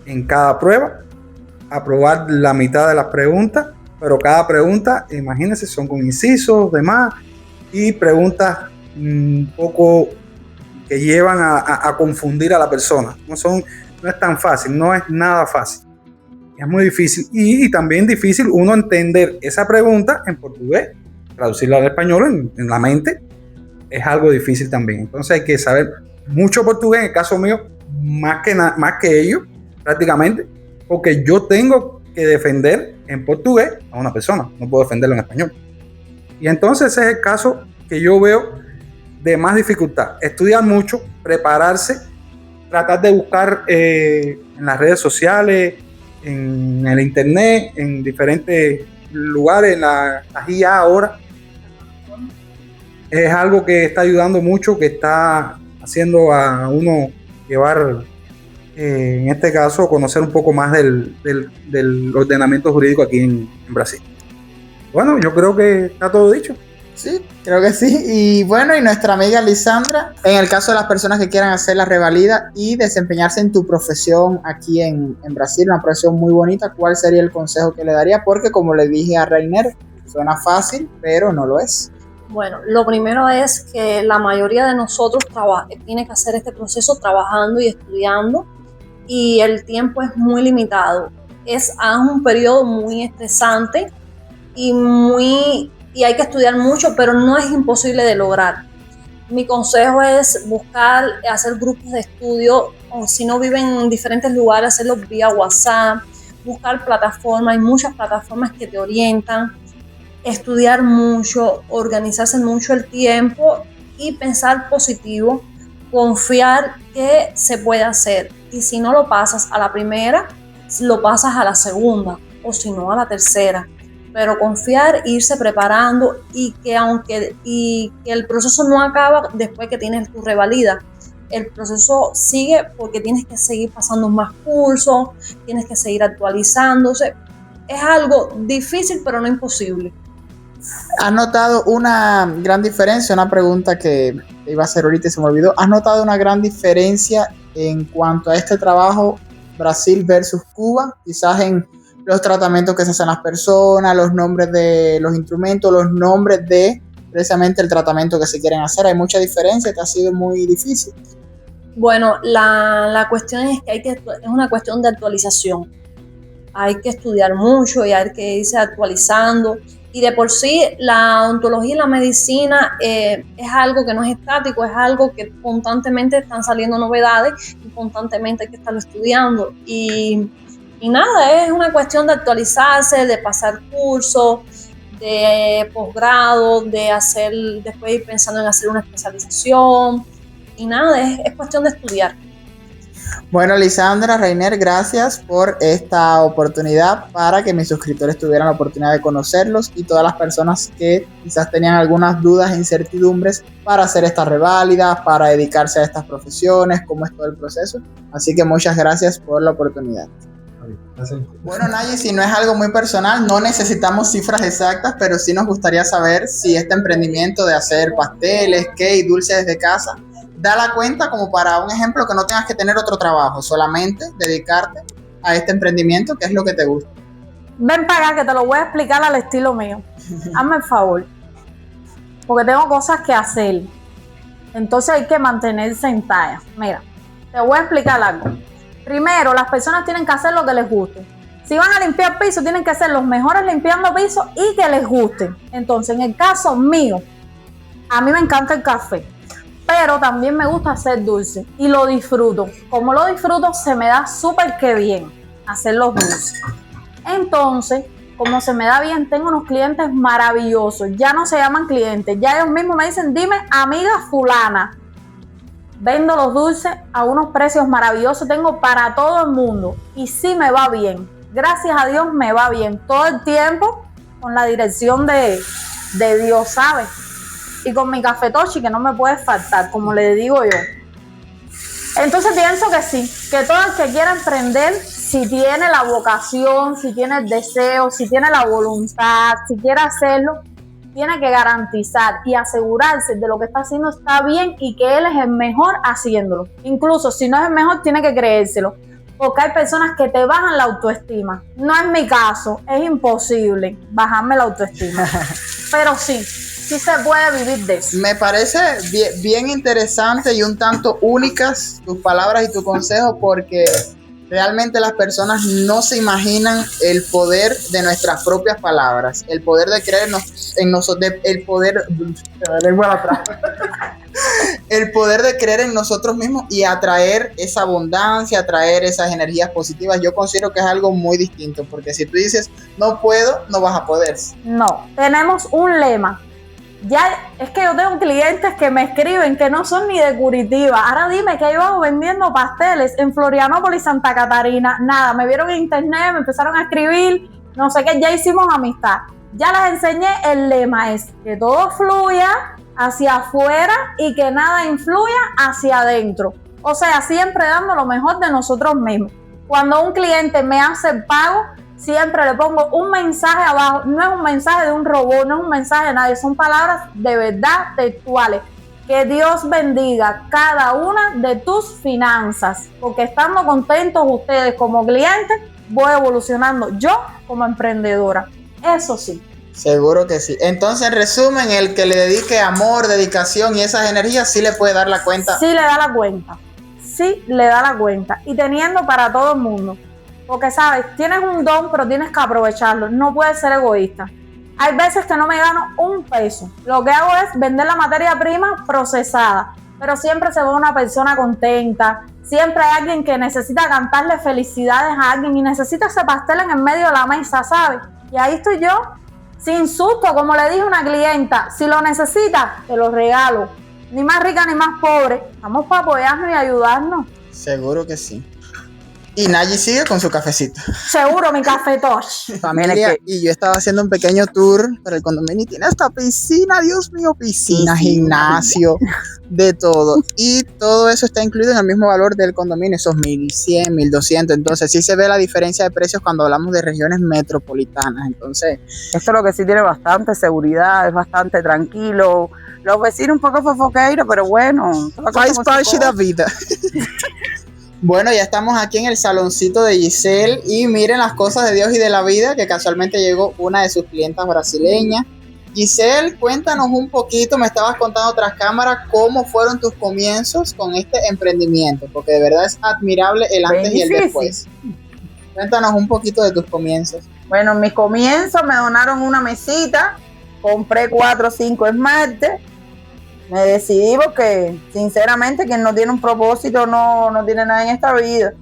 en cada prueba, aprobar la mitad de las preguntas, pero cada pregunta, imagínense, son con incisos, demás, y preguntas un poco que llevan a confundir a la persona. No es tan fácil, no es nada fácil. Es muy difícil y también difícil uno entender esa pregunta en portugués, traducirla al español en la mente, es algo difícil también. Entonces hay que saber mucho portugués, en el caso mío, más que ellos, prácticamente, porque yo tengo que defender en portugués a una persona, no puedo defenderlo en español. Y entonces ese es el caso que yo veo de más dificultad. Estudiar mucho, prepararse, tratar de buscar en las redes sociales, en el internet, en diferentes lugares, en las IA ahora. Es algo que está ayudando mucho, que está haciendo a uno llevar, en este caso, conocer un poco más del ordenamiento jurídico aquí en Brasil. Bueno, yo creo que está todo dicho. Sí, creo que sí. Y bueno, y nuestra amiga Lisandra, en el caso de las personas que quieran hacer la revalida y desempeñarse en tu profesión aquí en Brasil, una profesión muy bonita, ¿cuál sería el consejo que le daría? Porque como le dije a Rainer, suena fácil, pero no lo es. Bueno, lo primero es que la mayoría de nosotros tiene que hacer este proceso trabajando y estudiando y el tiempo es muy limitado. es un periodo muy estresante y hay que estudiar mucho, pero no es imposible de lograr. Mi consejo es buscar, hacer grupos de estudio, o si no viven en diferentes lugares, hacerlos vía WhatsApp, buscar plataformas, hay muchas plataformas que te orientan, estudiar mucho, organizarse mucho el tiempo y pensar positivo, confiar que se puede hacer. Y si no lo pasas a la primera, lo pasas a la segunda o si no a la tercera. Pero confiar, irse preparando y que el proceso no acaba después que tienes tu revalida. El proceso sigue porque tienes que seguir pasando más cursos, tienes que seguir actualizándose. Es algo difícil, pero no imposible. ¿Has notado una gran diferencia? Una pregunta que iba a hacer ahorita y se me olvidó. ¿Has notado una gran diferencia en cuanto a este trabajo Brasil versus Cuba? Quizás en los tratamientos que se hacen las personas, los nombres de los instrumentos, los nombres de precisamente el tratamiento que se quieren hacer. Hay mucha diferencia, que ha sido muy difícil. Bueno, la cuestión es que es una cuestión de actualización. Hay que estudiar mucho y hay que irse actualizando. Y de por sí, la odontología y la medicina es algo que no es estático, es algo que constantemente están saliendo novedades y constantemente hay que estarlo estudiando. Y nada, es una cuestión de actualizarse, de pasar cursos, de posgrado, después ir pensando en hacer una especialización. Y nada, es cuestión de estudiar. Bueno, Lisandra, Reiner, gracias por esta oportunidad para que mis suscriptores tuvieran la oportunidad de conocerlos y todas las personas que quizás tenían algunas dudas e incertidumbres para hacer estas reválidas, para dedicarse a estas profesiones, cómo es todo el proceso. Así que muchas gracias por la oportunidad. Bueno, Nayi, si no es algo muy personal, no necesitamos cifras exactas, pero sí nos gustaría saber si este emprendimiento de hacer pasteles, cake, dulces desde casa, da la cuenta como para un ejemplo que no tengas que tener otro trabajo, solamente dedicarte a este emprendimiento, que es lo que te gusta. Ven para acá que te lo voy a explicar al estilo mío. Hazme el favor, porque tengo cosas que hacer. Entonces hay que mantenerse en talla. Mira, te voy a explicar algo. Primero, las personas tienen que hacer lo que les guste. Si van a limpiar piso, tienen que ser los mejores limpiando piso y que les guste. Entonces, en el caso mío, a mí me encanta el café, pero también me gusta hacer dulce y lo disfruto. Como lo disfruto, se me da súper que bien hacer los dulces. Entonces, como se me da bien, tengo unos clientes maravillosos. Ya no se llaman clientes, ya ellos mismos me dicen, dime, amiga fulana. Vendo los dulces a unos precios maravillosos, tengo para todo el mundo y sí me va bien. Gracias a Dios me va bien todo el tiempo con la dirección de Dios, ¿sabes? Y con mi cafetochi que no me puede faltar, como le digo yo. Entonces pienso que sí, que todo el que quiera emprender, si tiene la vocación, si tiene el deseo, si tiene la voluntad, si quiere hacerlo, tiene que garantizar y asegurarse de lo que está haciendo está bien y que él es el mejor haciéndolo. Incluso si no es el mejor, tiene que creérselo. Porque hay personas que te bajan la autoestima. No es mi caso, es imposible bajarme la autoestima. Pero sí se puede vivir de eso. Me parece bien interesante y un tanto únicas tus palabras y tu consejo, porque realmente las personas no se imaginan el poder de nuestras propias palabras, el poder de creer en nosotros, el poder de creer en nosotros mismos y atraer esa abundancia, atraer esas energías positivas. Yo considero que es algo muy distinto, porque si tú dices no puedo, no vas a poder. No, tenemos un lema. Ya es que yo tengo clientes que me escriben que no son ni de Curitiba. Ahora dime que yo hago vendiendo pasteles en Florianópolis, Santa Catarina. Nada, me vieron en internet, me empezaron a escribir, no sé qué, ya hicimos amistad. Ya les enseñé, el lema es que todo fluya hacia afuera y que nada influya hacia adentro. O sea, siempre dando lo mejor de nosotros mismos. Cuando un cliente me hace el pago, siempre le pongo un mensaje abajo. No es un mensaje de un robot, no es un mensaje de nadie, son palabras de verdad textuales. Que Dios bendiga cada una de tus finanzas, porque estando contentos ustedes como clientes, voy evolucionando yo como emprendedora. Eso sí. Seguro que sí. Entonces, en resumen, el que le dedique amor, dedicación y esas energías, sí le puede dar la cuenta. Sí le da la cuenta. Sí le da la cuenta. Y teniendo para todo el mundo. Porque, ¿sabes? Tienes un don, pero tienes que aprovecharlo. No puedes ser egoísta. Hay veces que no me gano un peso. Lo que hago es vender la materia prima procesada. Pero siempre se ve una persona contenta. Siempre hay alguien que necesita cantarle felicidades a alguien y necesita ese pastel en el medio de la mesa, ¿sabes? Y ahí estoy yo, sin susto, como le dije a una clienta. Si lo necesita, te lo regalo. Ni más rica ni más pobre. Vamos para apoyarnos y ayudarnos. Seguro que sí. Y Nayi sigue con su cafecito. Seguro, mi cafetosh. Familia, y yo estaba haciendo un pequeño tour por el condominio y tiene hasta piscina, Dios mío, piscina, gimnasio, de todo. Y todo eso está incluido en el mismo valor del condominio, esos 1.100, 1.200. Entonces sí se ve la diferencia de precios cuando hablamos de regiones metropolitanas. Entonces, esto lo que sí tiene bastante seguridad, es bastante tranquilo. Los vecinos un poco fofoqueiros, pero bueno. Faz parte da vida. Bueno, ya estamos aquí en el saloncito de Giselle y miren las cosas de Dios y de la vida, que casualmente llegó una de sus clientas brasileñas. Giselle, cuéntanos un poquito, me estabas contando tras cámara cómo fueron tus comienzos con este emprendimiento, porque de verdad es admirable el antes y el después. Cuéntanos un poquito de tus comienzos. Bueno, en mis comienzos me donaron una mesita, compré 4 o 5 esmaltes. Me decidí porque, sinceramente, quien no tiene un propósito no tiene nada en esta vida.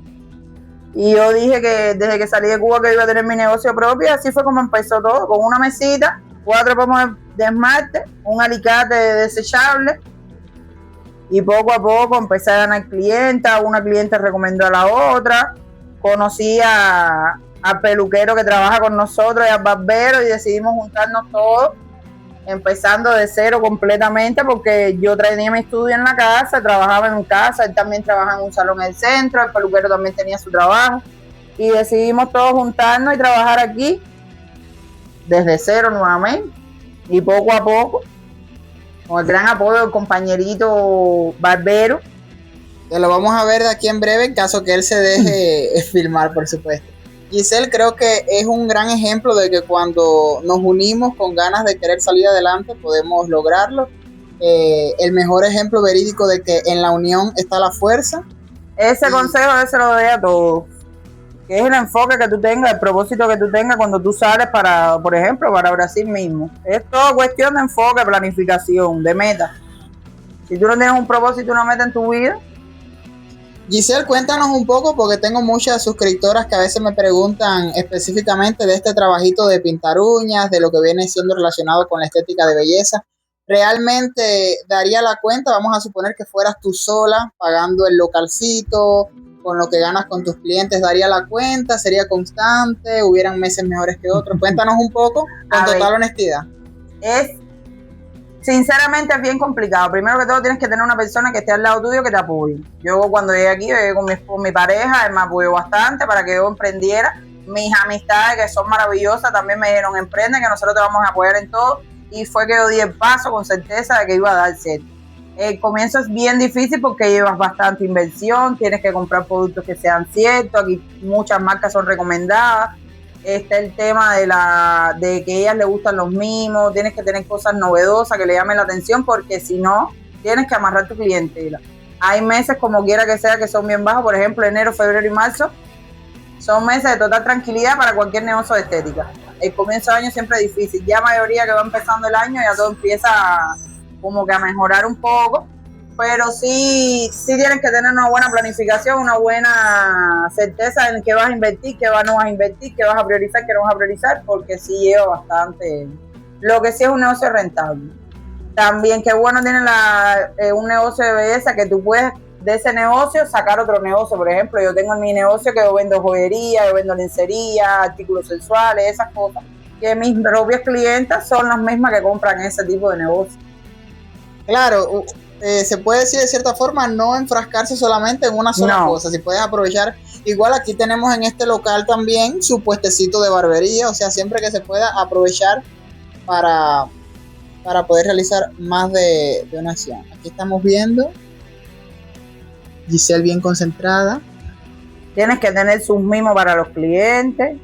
Y yo dije que desde que salí de Cuba que iba a tener mi negocio propio, y así fue como empezó todo, con una mesita, 4 pomos de esmalte, un alicate desechable, y poco a poco empecé a ganar clientas, una clienta recomendó a la otra, conocí al peluquero que trabaja con nosotros y al barbero, y decidimos juntarnos todos, empezando de cero completamente, porque yo tenía mi estudio en la casa, trabajaba en casa, él también trabajaba en un salón en el centro, el peluquero también tenía su trabajo, y decidimos todos juntarnos y trabajar aquí desde cero nuevamente, y poco a poco, con el gran apoyo del compañerito barbero. Que lo vamos a ver de aquí en breve, en caso que él se deje filmar, por supuesto. Giselle, creo que es un gran ejemplo de que cuando nos unimos con ganas de querer salir adelante, podemos lograrlo. El mejor ejemplo verídico de que en la unión está la fuerza. Ese consejo se lo doy a todos. Que es el enfoque que tú tengas, el propósito que tú tengas cuando tú sales para, por ejemplo, para Brasil mismo. Es todo cuestión de enfoque, planificación, de meta. Si tú no tienes un propósito y una meta en tu vida. Giselle, cuéntanos un poco, porque tengo muchas suscriptoras que a veces me preguntan específicamente de este trabajito de pintar uñas, de lo que viene siendo relacionado con la estética de belleza. ¿Realmente daría la cuenta? Vamos a suponer que fueras tú sola, pagando el localcito, con lo que ganas con tus clientes, ¿daría la cuenta? ¿Sería constante? ¿Hubieran meses mejores que otros? Cuéntanos un poco, con total honestidad. Sinceramente es bien complicado. Primero que todo tienes que tener una persona que esté al lado tuyo que te apoye. Yo cuando llegué aquí, llegué con mi pareja, él me apoyó bastante para que yo emprendiera. Mis amistades, que son maravillosas, también me dijeron, emprende, que nosotros te vamos a apoyar en todo. Y fue que yo di el paso con certeza de que iba a dar cierto. El comienzo es bien difícil porque llevas bastante inversión, tienes que comprar productos que sean ciertos, aquí muchas marcas son recomendadas. Está el tema de que a ellas les gustan los mimos, tienes que tener cosas novedosas que le llamen la atención, porque si no, tienes que amarrar tu clientela. Hay meses, como quiera que sea, que son bien bajos, por ejemplo, enero, febrero y marzo, son meses de total tranquilidad para cualquier negocio de estética. El comienzo de año siempre es difícil, ya mayoría que va empezando el año, ya todo empieza como que a mejorar un poco, pero sí tienes que tener una buena planificación, una buena certeza en qué vas a invertir, qué no vas a invertir, qué vas a priorizar, qué no vas a priorizar, porque sí lleva bastante. Lo que sí es un negocio rentable. También qué bueno tiene un negocio de belleza, que tú puedes de ese negocio sacar otro negocio. Por ejemplo, yo tengo en mi negocio que yo vendo joyería, yo vendo lencería, artículos sexuales, esas cosas, que mis propias clientas son las mismas que compran ese tipo de negocio. Claro, se puede decir de cierta forma no enfrascarse solamente en una sola cosa, si puedes aprovechar. Igual aquí tenemos en este local también su puestecito de barbería, o sea, siempre que se pueda aprovechar para poder realizar más de una acción. Aquí estamos viendo Giselle bien concentrada. Tienes que tener sus mimos para los clientes,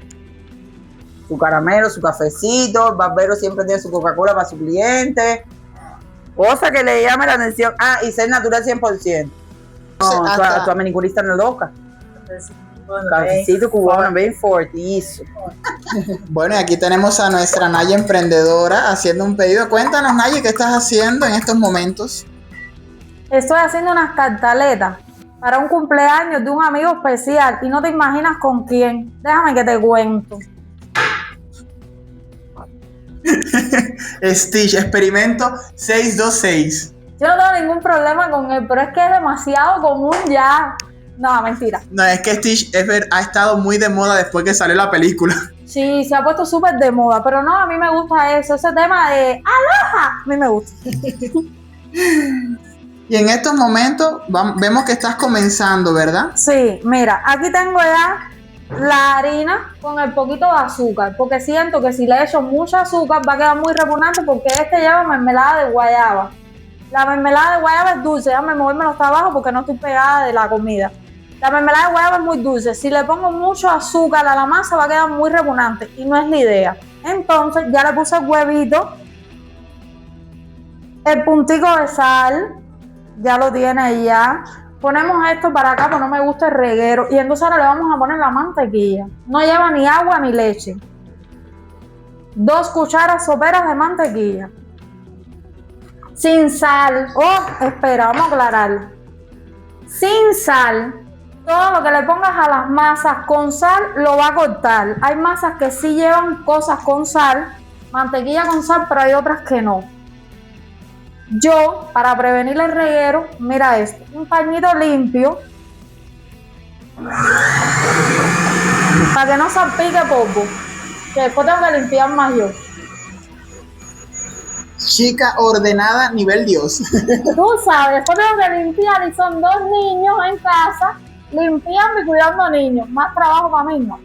su caramelo, su cafecito, el barbero siempre tiene su Coca-Cola para su cliente. Cosa que le llame la atención. Y ser natural 100%. No, tu manicurista no es loca. Cafecito cubano, bem forte, isso. Bueno, y aquí tenemos a nuestra Naye emprendedora haciendo un pedido. Cuéntanos, Naye, ¿qué estás haciendo en estos momentos? Estoy haciendo unas tartaletas para un cumpleaños de un amigo especial y no te imaginas con quién. Déjame que te cuento. Stitch, experimento 626. Yo no tengo ningún problema con él, pero es que es demasiado común ya. No, mentira. No, es que Stitch ha estado muy de moda después que salió la película. Sí, se ha puesto súper de moda, pero no, a mí me gusta eso, ese tema de aloha, a mí me gusta. Y en estos momentos vemos que estás comenzando, ¿verdad? Sí, mira, aquí tengo ya la harina con el poquito de azúcar, porque siento que si le echo mucho azúcar va a quedar muy repugnante porque este lleva mermelada de guayaba. La mermelada de guayaba es dulce, déjame moverme los trabajos porque no estoy pegada de la comida. La mermelada de guayaba es muy dulce, si le pongo mucho azúcar a la masa va a quedar muy repugnante y no es la idea. Entonces ya le puse el huevito, el puntico de sal, ya lo tiene ahí ya. Ponemos esto para acá porque no me gusta el reguero. Y entonces ahora le vamos a poner la mantequilla. No lleva ni agua ni leche. 2 cucharas soperas de mantequilla. Sin sal. Oh, espera, vamos a aclarar. Sin sal. Todo lo que le pongas a las masas con sal lo va a cortar. Hay masas que sí llevan cosas con sal, mantequilla con sal, pero hay otras que no. Yo, para prevenir el reguero, mira esto, un pañito limpio para que no salpique polvo, que después tengo que limpiar más yo. Chica ordenada nivel Dios. Tú sabes, después tengo que limpiar y son 2 niños en casa, limpiando y cuidando a niños, más trabajo para mí, ¿no?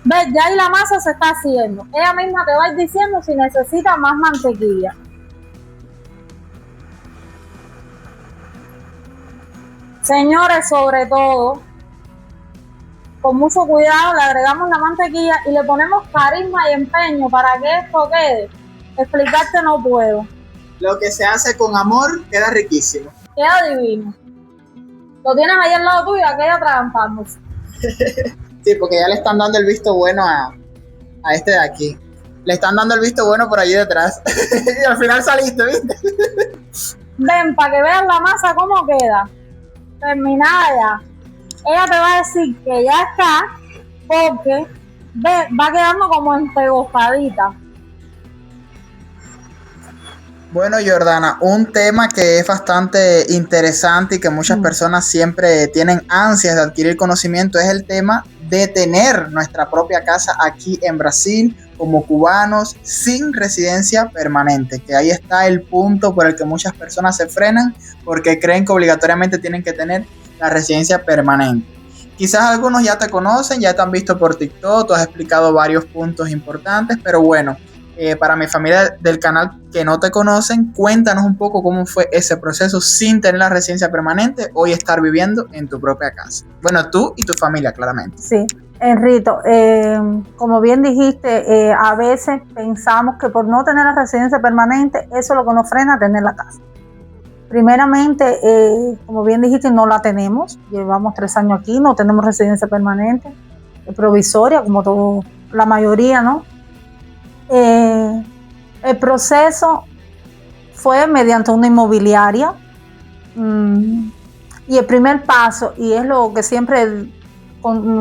¿Ves? Ya ahí la masa se está haciendo. Ella misma te va a ir diciendo si necesita más mantequilla. Señores, sobre todo, con mucho cuidado le agregamos la mantequilla y le ponemos carisma y empeño para que esto quede. Explicarte no puedo. Lo que se hace con amor queda riquísimo. Queda divino. Lo tienes ahí al lado tuyo, aquella atragantándose. Sí, porque ya le están dando el visto bueno a este de aquí. Le están dando el visto bueno por allí detrás. Y al final saliste, ¿viste? Ven, para que veas la masa cómo queda. Terminada ya. Ella te va a decir que ya está, porque ve, va quedando como empegostadita. Bueno, Jordana, un tema que es bastante interesante y que muchas personas siempre tienen ansias de adquirir conocimiento es el tema de tener nuestra propia casa aquí en Brasil como cubanos sin residencia permanente, que ahí está el punto por el que muchas personas se frenan porque creen que obligatoriamente tienen que tener la residencia permanente. Quizás algunos ya te conocen, ya te han visto por TikTok, tú has explicado varios puntos importantes, pero bueno, para mi familia del canal que no te conocen, cuéntanos un poco cómo fue ese proceso sin tener la residencia permanente, hoy estar viviendo en tu propia casa. Bueno, tú y tu familia, claramente. Sí, Enrito, como bien dijiste, a veces pensamos que por no tener la residencia permanente, eso es lo que nos frena a tener la casa. Primeramente, como bien dijiste, no la tenemos, llevamos 3 años aquí, no tenemos residencia permanente, provisoria, como todo, la mayoría, ¿no? El proceso fue mediante una inmobiliaria y el primer paso, y es lo que siempre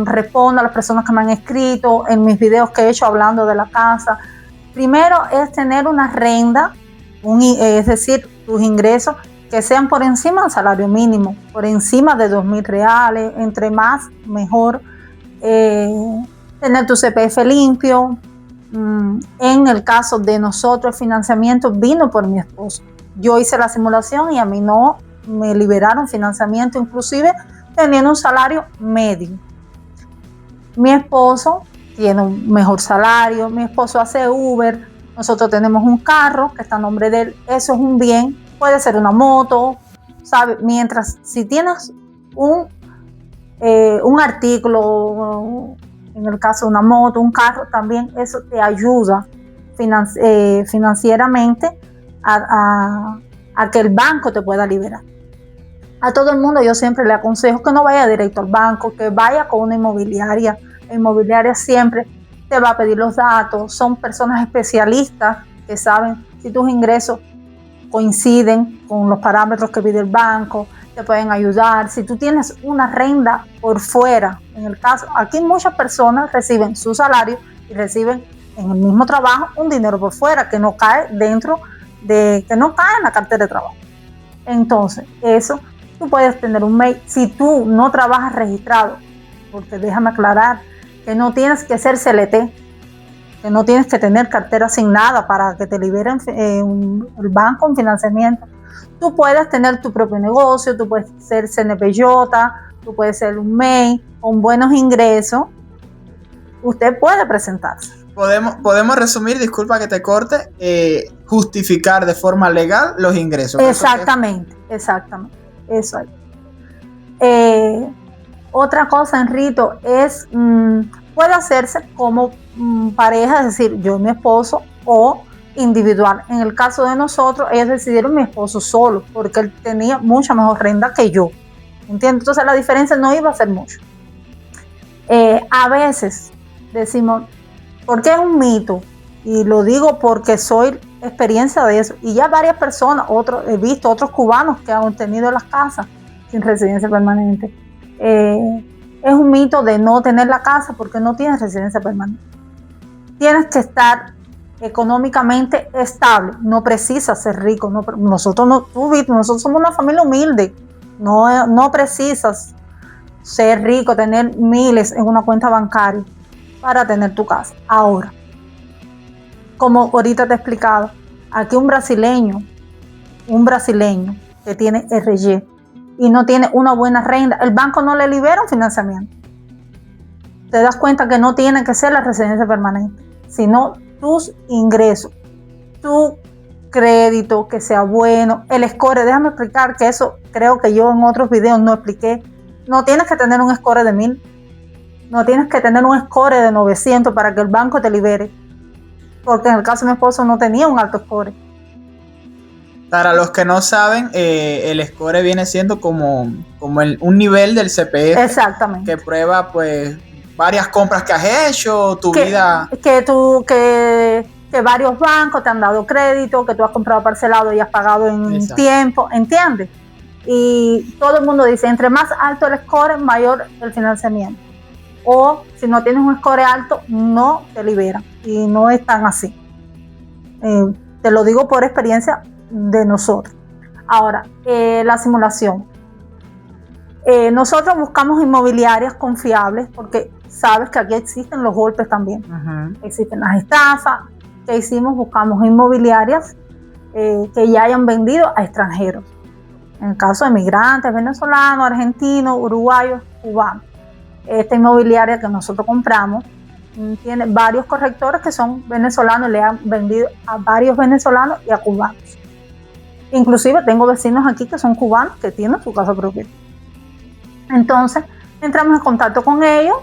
respondo a las personas que me han escrito en mis videos que he hecho hablando de la casa, primero es tener una renta, es decir, tus ingresos que sean por encima del salario mínimo, por encima de 2.000 reales, entre más mejor, tener tu CPF limpio. En el caso de nosotros, el financiamiento vino por mi esposo. Yo hice la simulación y a mí no me liberaron financiamiento, inclusive teniendo un salario medio. Mi esposo tiene un mejor salario, mi esposo hace Uber, nosotros tenemos un carro que está a nombre de él, eso es un bien, puede ser una moto, ¿sabe? Mientras si tienes un artículo, en el caso de una moto, un carro, también eso te ayuda financieramente a que el banco te pueda liberar. A todo el mundo yo siempre le aconsejo que no vaya directo al banco, que vaya con una inmobiliaria. La inmobiliaria siempre te va a pedir los datos, son personas especialistas que saben si tus ingresos coinciden con los parámetros que pide el banco, te pueden ayudar. Si tú tienes una renta por fuera, en el caso, aquí muchas personas reciben su salario y reciben en el mismo trabajo un dinero por fuera que no cae que no cae en la cartera de trabajo. Entonces, eso, tú puedes tener un mail, si tú no trabajas registrado, porque déjame aclarar que no tienes que ser CLT, que no tienes que tener cartera asignada para que te liberen el banco un financiamiento. Tú puedes tener tu propio negocio, tú puedes ser CNPJ, tú puedes ser un MEI con buenos ingresos. Usted puede presentarse. Podemos resumir, disculpa que te corte, justificar de forma legal los ingresos. Exactamente. Eso es. Otra cosa, Enrito, es puede hacerse como pareja, es decir, yo y mi esposo, o individual. En el caso de nosotros, ellos decidieron mi esposo solo, porque él tenía mucha mejor renta que yo. ¿Entiendes? Entonces la diferencia no iba a ser mucho. A veces decimos, porque es un mito, y lo digo porque soy experiencia de eso, y ya varias personas, he visto otros cubanos que han obtenido las casas sin residencia permanente. Es un mito de no tener la casa porque no tienes residencia permanente. Tienes que estar económicamente estable, no precisas ser rico. Nosotros somos una familia humilde, no precisas ser rico, tener miles en una cuenta bancaria para tener tu casa. Ahora, como ahorita te he explicado, aquí un brasileño que tiene RG y no tiene una buena renta, el banco no le libera un financiamiento. Te das cuenta que no tiene que ser la residencia permanente, sino tus ingresos, tu crédito que sea bueno, el score. Déjame explicar que eso creo que yo en otros videos no expliqué. No tienes que tener un score de 1000, no tienes que tener un score de 900 para que el banco te libere, porque en el caso de mi esposo no tenía un alto score. Para los que no saben, el score viene siendo como un nivel del CPF. Exactamente. Que prueba pues varias compras que has hecho, tu vida. Que varios bancos te han dado crédito, que tú has comprado parcelado y has pagado en tiempo, ¿entiendes? Y todo el mundo dice, entre más alto el score, mayor el financiamiento. O si no tienes un score alto, no te liberan. Y no es tan así. Te lo digo por experiencia de nosotros. Ahora, la simulación. Nosotros buscamos inmobiliarias confiables porque sabes que aquí existen los golpes también. Existen las estafas. ¿Qué hicimos? Buscamos inmobiliarias que ya hayan vendido a extranjeros. En el caso de migrantes, venezolanos, argentinos, uruguayos, cubanos. Esta inmobiliaria que nosotros compramos tiene varios correctores que son venezolanos, le han vendido a varios venezolanos y a cubanos. Inclusive tengo vecinos aquí que son cubanos que tienen su casa propia. Entonces, entramos en contacto con ellos.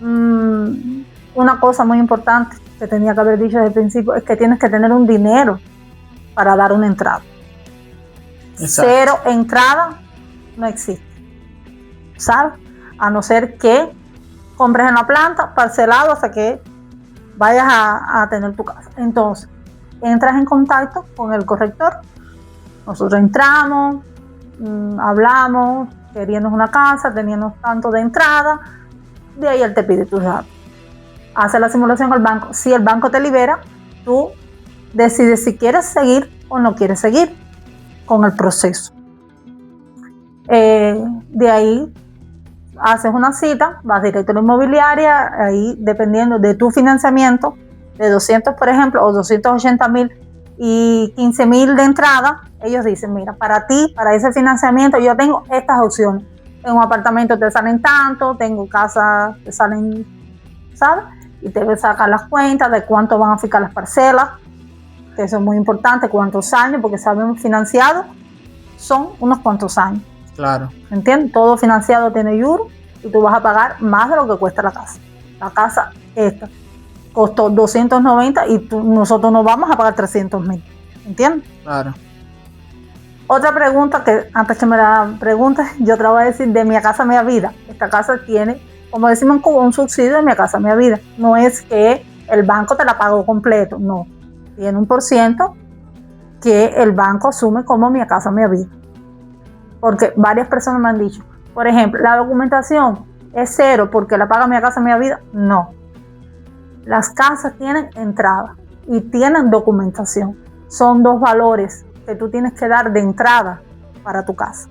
Una cosa muy importante que tenía que haber dicho desde el principio es que tienes que tener un dinero para dar una entrada. Exacto. Cero entrada no existe, ¿sabes? A no ser que compres en la planta, parcelado hasta que vayas a tener tu casa. Entonces, entras en contacto con el corrector. Nosotros entramos, hablamos, queríamos una casa, teníamos tanto de entrada, de ahí él te pide tus datos. Hace la simulación al banco. Si el banco te libera, tú decides si quieres seguir o no quieres seguir con el proceso. De ahí haces una cita, vas directo a la inmobiliaria, ahí dependiendo de tu financiamiento, de 200 por ejemplo, o 280,000 y 15,000 de entrada, ellos dicen, mira, para ti, para ese financiamiento, yo tengo estas opciones. En un apartamento te salen tanto, tengo casas te salen, ¿sabes? Y te ves sacar las cuentas de cuánto van a fijar las parcelas, que eso es muy importante, cuántos años, porque sabemos financiado son unos cuantos años. Claro. ¿Entiendes? Todo financiado tiene euro y tú vas a pagar más de lo que cuesta la casa. La casa esta costó 290 y nosotros no vamos a pagar 300,000. ¿Entiendes? Claro. Otra pregunta que antes que me la preguntes, yo te la voy a decir de Mi Casa Mi Vida. Esta casa tiene, como decimos en Cuba, un subsidio de Mi Casa Mi Vida. No es que el banco te la pagó completo, no. Tiene un % que el banco asume como Mi Casa Mi Vida. Porque varias personas me han dicho, por ejemplo, la documentación es 0 porque la paga Mi Casa Mi Vida. No. Las casas tienen entrada y tienen documentación. Son 2 valores que tú tienes que dar de entrada para tu casa.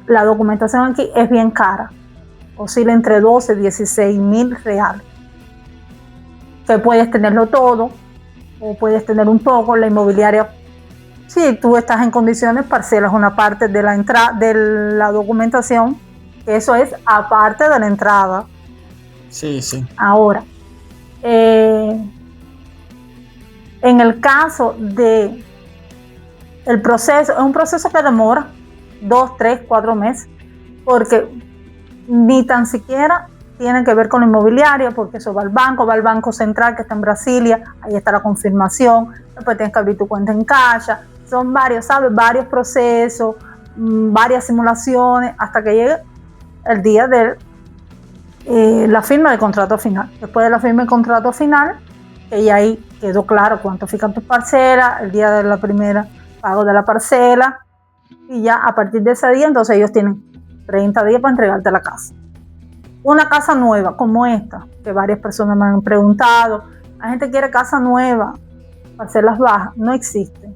La documentación aquí es bien cara, oscila entre 12 y 16 mil reales. Que puedes tenerlo todo o puedes tener un poco. La inmobiliaria, si tú estás en condiciones, parcelas una parte de la entrada de la documentación, que eso es aparte de la entrada. Sí, sí. Ahora, en el caso de el proceso, es un proceso que demora 2, 3, 4 meses, porque ni tan siquiera tiene que ver con la inmobiliaria, porque eso va al Banco Central que está en Brasilia, ahí está la confirmación, después tienes que abrir tu cuenta en Caixa, son varios, ¿sabes? Varios procesos, varias simulaciones, hasta que llegue el día de la firma del contrato final. Después de la firma del contrato final, que ya ahí quedó claro cuánto fijan tus parcelas, el día de la primera pago de la parcela, y ya a partir de ese día, entonces ellos tienen 30 días para entregarte la casa. Una casa nueva como esta, que varias personas me han preguntado, la gente quiere casa nueva, parcelas bajas, no existe.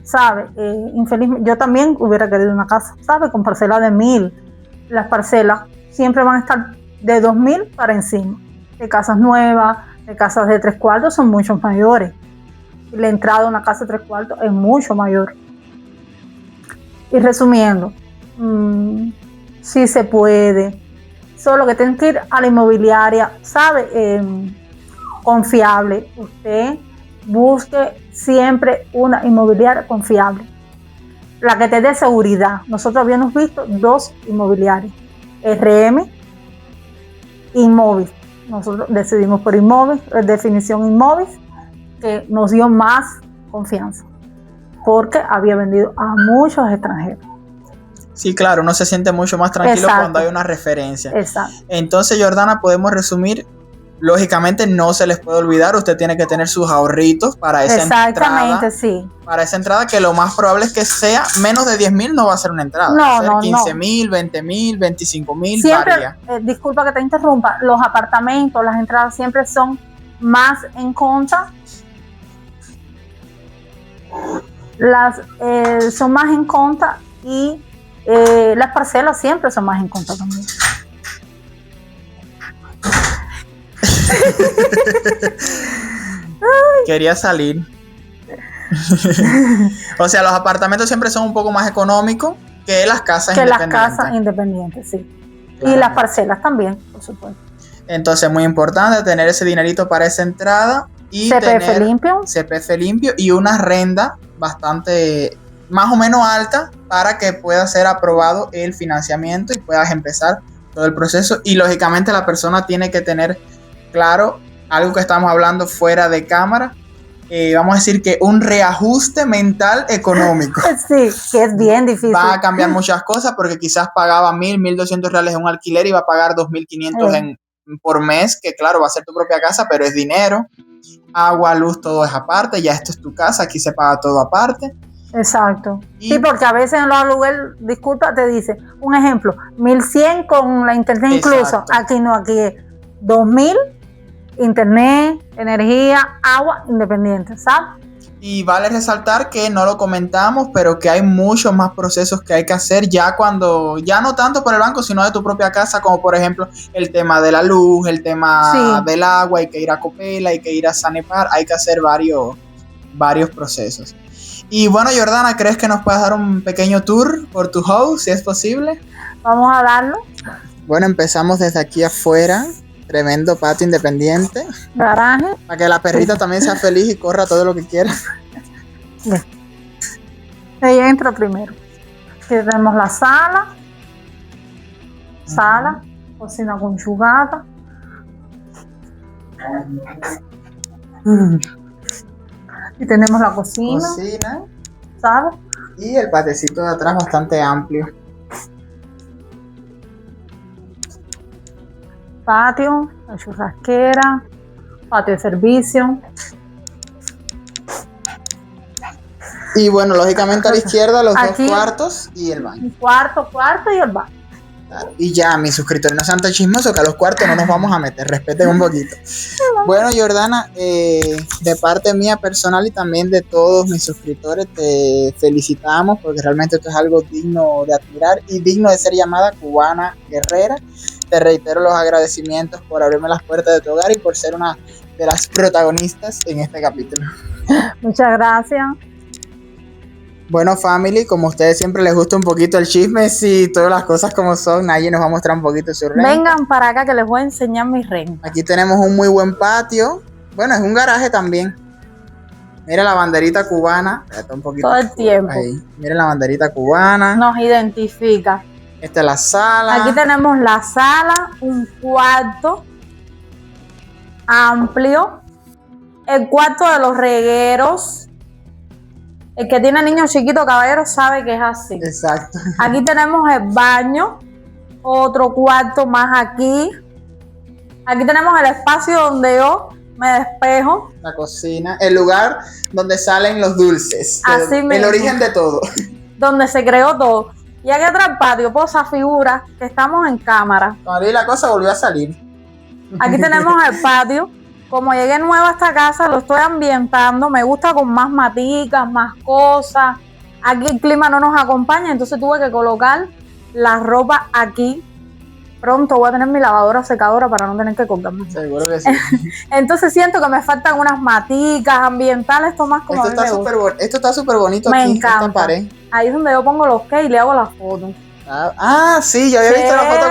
¿Sabe? Infelizmente, yo también hubiera querido una casa, ¿sabe? Con parcelas de 1000. Las parcelas siempre van a estar de 2000 para encima. De casas nuevas, de casas de 3 cuartos son mucho mayores. Y la entrada de una casa de 3 cuartos es mucho mayor. Y resumiendo, sí se puede. Solo que tienen que ir a la inmobiliaria, ¿sabe? Confiable. Usted busque siempre una inmobiliaria confiable. La que te dé seguridad. Nosotros habíamos visto 2 inmobiliarias. RM, Inmóvil. Nosotros decidimos por Inmóvil, definición Inmóvil, que nos dio más confianza, porque había vendido a muchos extranjeros. Sí, claro, uno se siente mucho más tranquilo. Exacto. Cuando hay una referencia. Exacto. Entonces, Jordana, podemos resumir, lógicamente no se les puede olvidar, usted tiene que tener sus ahorritos para esa entrada. Exactamente, sí. Para esa entrada, que lo más probable es que sea menos de 10,000, no va a ser una entrada. No, va a ser no, 15,000, 20,000, 25,000, siempre, varía. Disculpa que te interrumpa, los apartamentos, las entradas siempre son más en contra. Son más en contra y las parcelas siempre son más en contra también. Quería salir. O sea, los apartamentos siempre son un poco más económicos que las casas independientes. Las casas independientes, sí. Claro. Y las parcelas también, por supuesto. Entonces, muy importante tener ese dinerito para esa entrada y CPF limpio. CPF limpio y una renta bastante, más o menos alta, para que pueda ser aprobado el financiamiento y puedas empezar todo el proceso. Y lógicamente la persona tiene que tener claro algo que estamos hablando fuera de cámara, vamos a decir que un reajuste mental económico. Sí, que es bien difícil. Va a cambiar muchas cosas, porque quizás pagaba 1,200 reales en un alquiler y va a pagar 2,500 por mes, que claro, va a ser tu propia casa, pero es dinero. Agua, luz, todo es aparte. Ya esto es tu casa, aquí se paga todo aparte. Exacto. Sí, porque a veces en los lugares, disculpa, te dice, un ejemplo, 1,100 con la internet incluso. Aquí no, aquí es 2,000, internet, energía, agua, independiente, ¿sabes? Y vale resaltar que no lo comentamos, pero que hay muchos más procesos que hay que hacer ya no tanto por el banco, sino de tu propia casa, como por ejemplo el tema de la luz, el tema del agua, hay que ir a Copela, hay que ir a Sanepar, hay que hacer varios procesos. Y bueno, Jordana, ¿crees que nos puedes dar un pequeño tour por tu house, si es posible? Vamos a darlo. Bueno, empezamos desde aquí afuera. Tremendo patio independiente. Garaje. Para que la perrita también sea feliz y corra todo lo que quiera. Bien. Ella entra primero. Aquí tenemos la sala. Cocina conjugada. Y tenemos la cocina. ¿Sabes? Y el patecito de atrás bastante amplio. Patio, la churrasquera, patio de servicio. Y bueno, lógicamente a la izquierda los Aquí, 2 cuartos y el baño. Un cuarto y el baño. Claro. Y ya, mis suscriptores, no sean tan chismosos que a los cuartos no nos vamos a meter, respeten un poquito. Bueno, Jordana, de parte mía personal y también de todos mis suscriptores, te felicitamos porque realmente esto es algo digno de admirar y digno de ser llamada cubana guerrera. Te reitero los agradecimientos por abrirme las puertas de tu hogar y por ser una de las protagonistas en este capítulo. Muchas gracias. Bueno, family, como a ustedes siempre les gusta un poquito el chisme, sí, todas las cosas como son, Nayi nos va a mostrar un poquito su renta. Vengan para acá que les voy a enseñar mi renta. Aquí tenemos un muy buen patio. Bueno, es un garaje también. Mira la banderita cubana. Está un poquito Todo el tiempo. ahí. Mira la banderita cubana. Nos identifica. Esta es la sala. Aquí tenemos la sala, un cuarto amplio, el cuarto de los regueros. El que tiene niños chiquitos, caballeros, sabe que es así. Exacto. Aquí tenemos el baño, otro cuarto más aquí. Aquí tenemos el espacio donde yo me despejo. La cocina, el lugar donde salen los dulces. Así el mismo. origen de todo. Donde se creó todo. Y aquí atrás el patio, posa figura, que estamos en cámara. Cuando vi la cosa volvió a salir. Aquí tenemos el patio. Como llegué nueva a esta casa, lo estoy ambientando. Me gusta con más maticas, más cosas. Aquí el clima no nos acompaña, entonces tuve que colocar la ropa aquí. Pronto voy a tener mi lavadora secadora para no tener que colgarme. Seguro que sí. Entonces siento que me faltan unas maticas ambientales, esto más como Esto a mí me gusta. esto está súper bonito Me aquí, encanta. esta pared. Ahí es donde yo pongo los que y le hago la foto. Sí, yo había visto la foto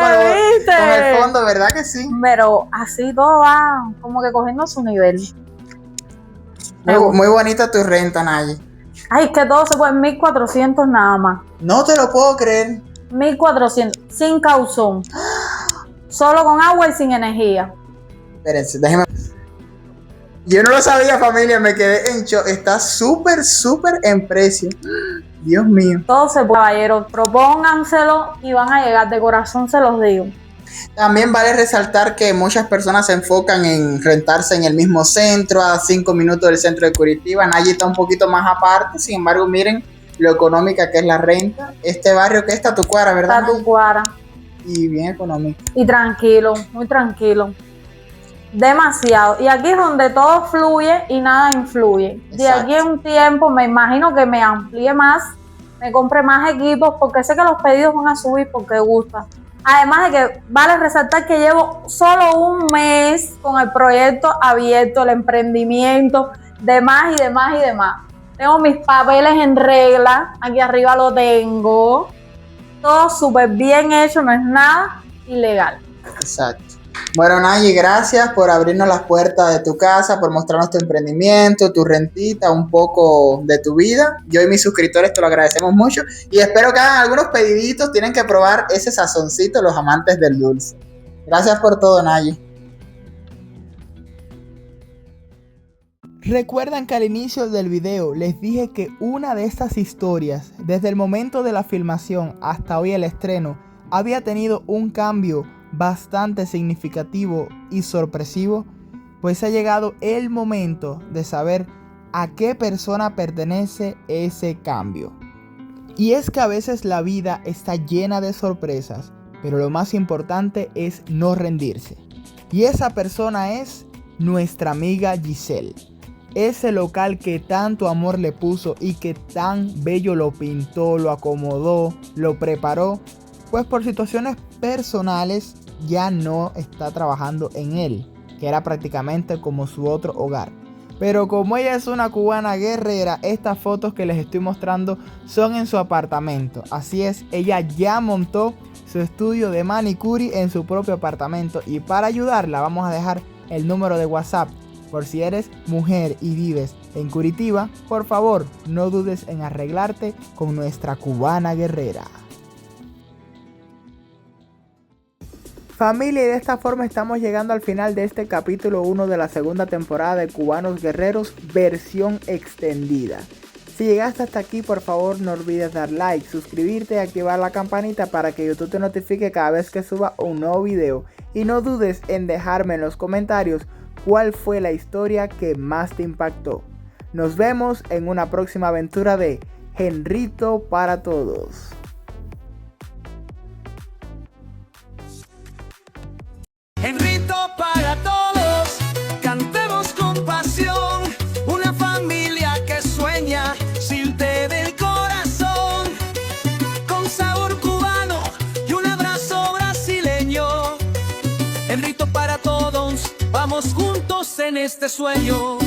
¿Viste? con el fondo, ¿verdad que sí? Pero así todo va como que cogiendo su nivel. Muy bonita tu renta, Nayi. Ay, es que todo se puede en 1.400 nada más. No te lo puedo creer. 1.400, sin cauzón. Solo con agua y sin energía. Espérense, déjeme. Yo no lo sabía, familia, me quedé en shock. Está súper en precio. Dios mío. Todo se puede, caballeros. Propónganselo y van a llegar. De corazón se los digo. También vale resaltar que muchas personas se enfocan en rentarse en el mismo centro, a 5 minutos del centro de Curitiba. Nayi está un poquito más aparte. Sin embargo, miren lo económica que es la renta. Este barrio que está Tatucuara, ¿verdad? Tatucuara. Y bien económico. Y tranquilo, muy tranquilo. Demasiado. Y aquí es donde todo fluye y nada influye. Exacto. De aquí en un tiempo me imagino que me amplíe más, me compre más equipos, porque sé que los pedidos van a subir porque gusta. Además de que vale resaltar que llevo solo un mes con el proyecto abierto, el emprendimiento, demás y demás y demás. Tengo mis papeles en regla, aquí arriba lo tengo. Todo súper bien hecho, no es nada ilegal. Exacto. Bueno, Nayi, gracias por abrirnos las puertas de tu casa, por mostrarnos tu emprendimiento, tu rentita, un poco de tu vida. Yo y mis suscriptores te lo agradecemos mucho y espero que hagan algunos pediditos. Tienen que probar ese sazoncito, los amantes del dulce. Gracias por todo, Nayi. Recuerdan que al inicio del video les dije que una de estas historias, desde el momento de la filmación hasta hoy el estreno, había tenido un cambio bastante significativo y sorpresivo. Pues ha llegado el momento de saber a qué persona pertenece ese cambio. Y es que a veces la vida está llena de sorpresas, pero lo más importante es no rendirse. Y esa persona es nuestra amiga Giselle. Ese local que tanto amor le puso y que tan bello lo pintó, lo acomodó, lo preparó, pues por situaciones personales ya no está trabajando en él, que era prácticamente como su otro hogar. Pero como ella es una cubana guerrera, estas fotos que les estoy mostrando son en su apartamento. Así es, ella ya montó su estudio de manicure en su propio apartamento. Y para ayudarla vamos a dejar el número de WhatsApp. Por si eres mujer y vives en Curitiba, por favor no dudes en arreglarte con nuestra cubana guerrera. Familia, y de esta forma estamos llegando al final de este capítulo 1 de la segunda temporada de Cubanos Guerreros versión extendida. Si llegaste hasta aquí, por favor no olvides dar like, suscribirte y activar la campanita para que YouTube te notifique cada vez que suba un nuevo video. Y no dudes en dejarme en los comentarios cuál fue la historia que más te impactó. Nos vemos en una próxima aventura de Henrito para Todos. Henrito para todos, cantemos con pasión, una familia que sueña, Silte del corazón, con sabor cubano y un abrazo brasileño. Henrito para todos, vamos juntos en este sueño.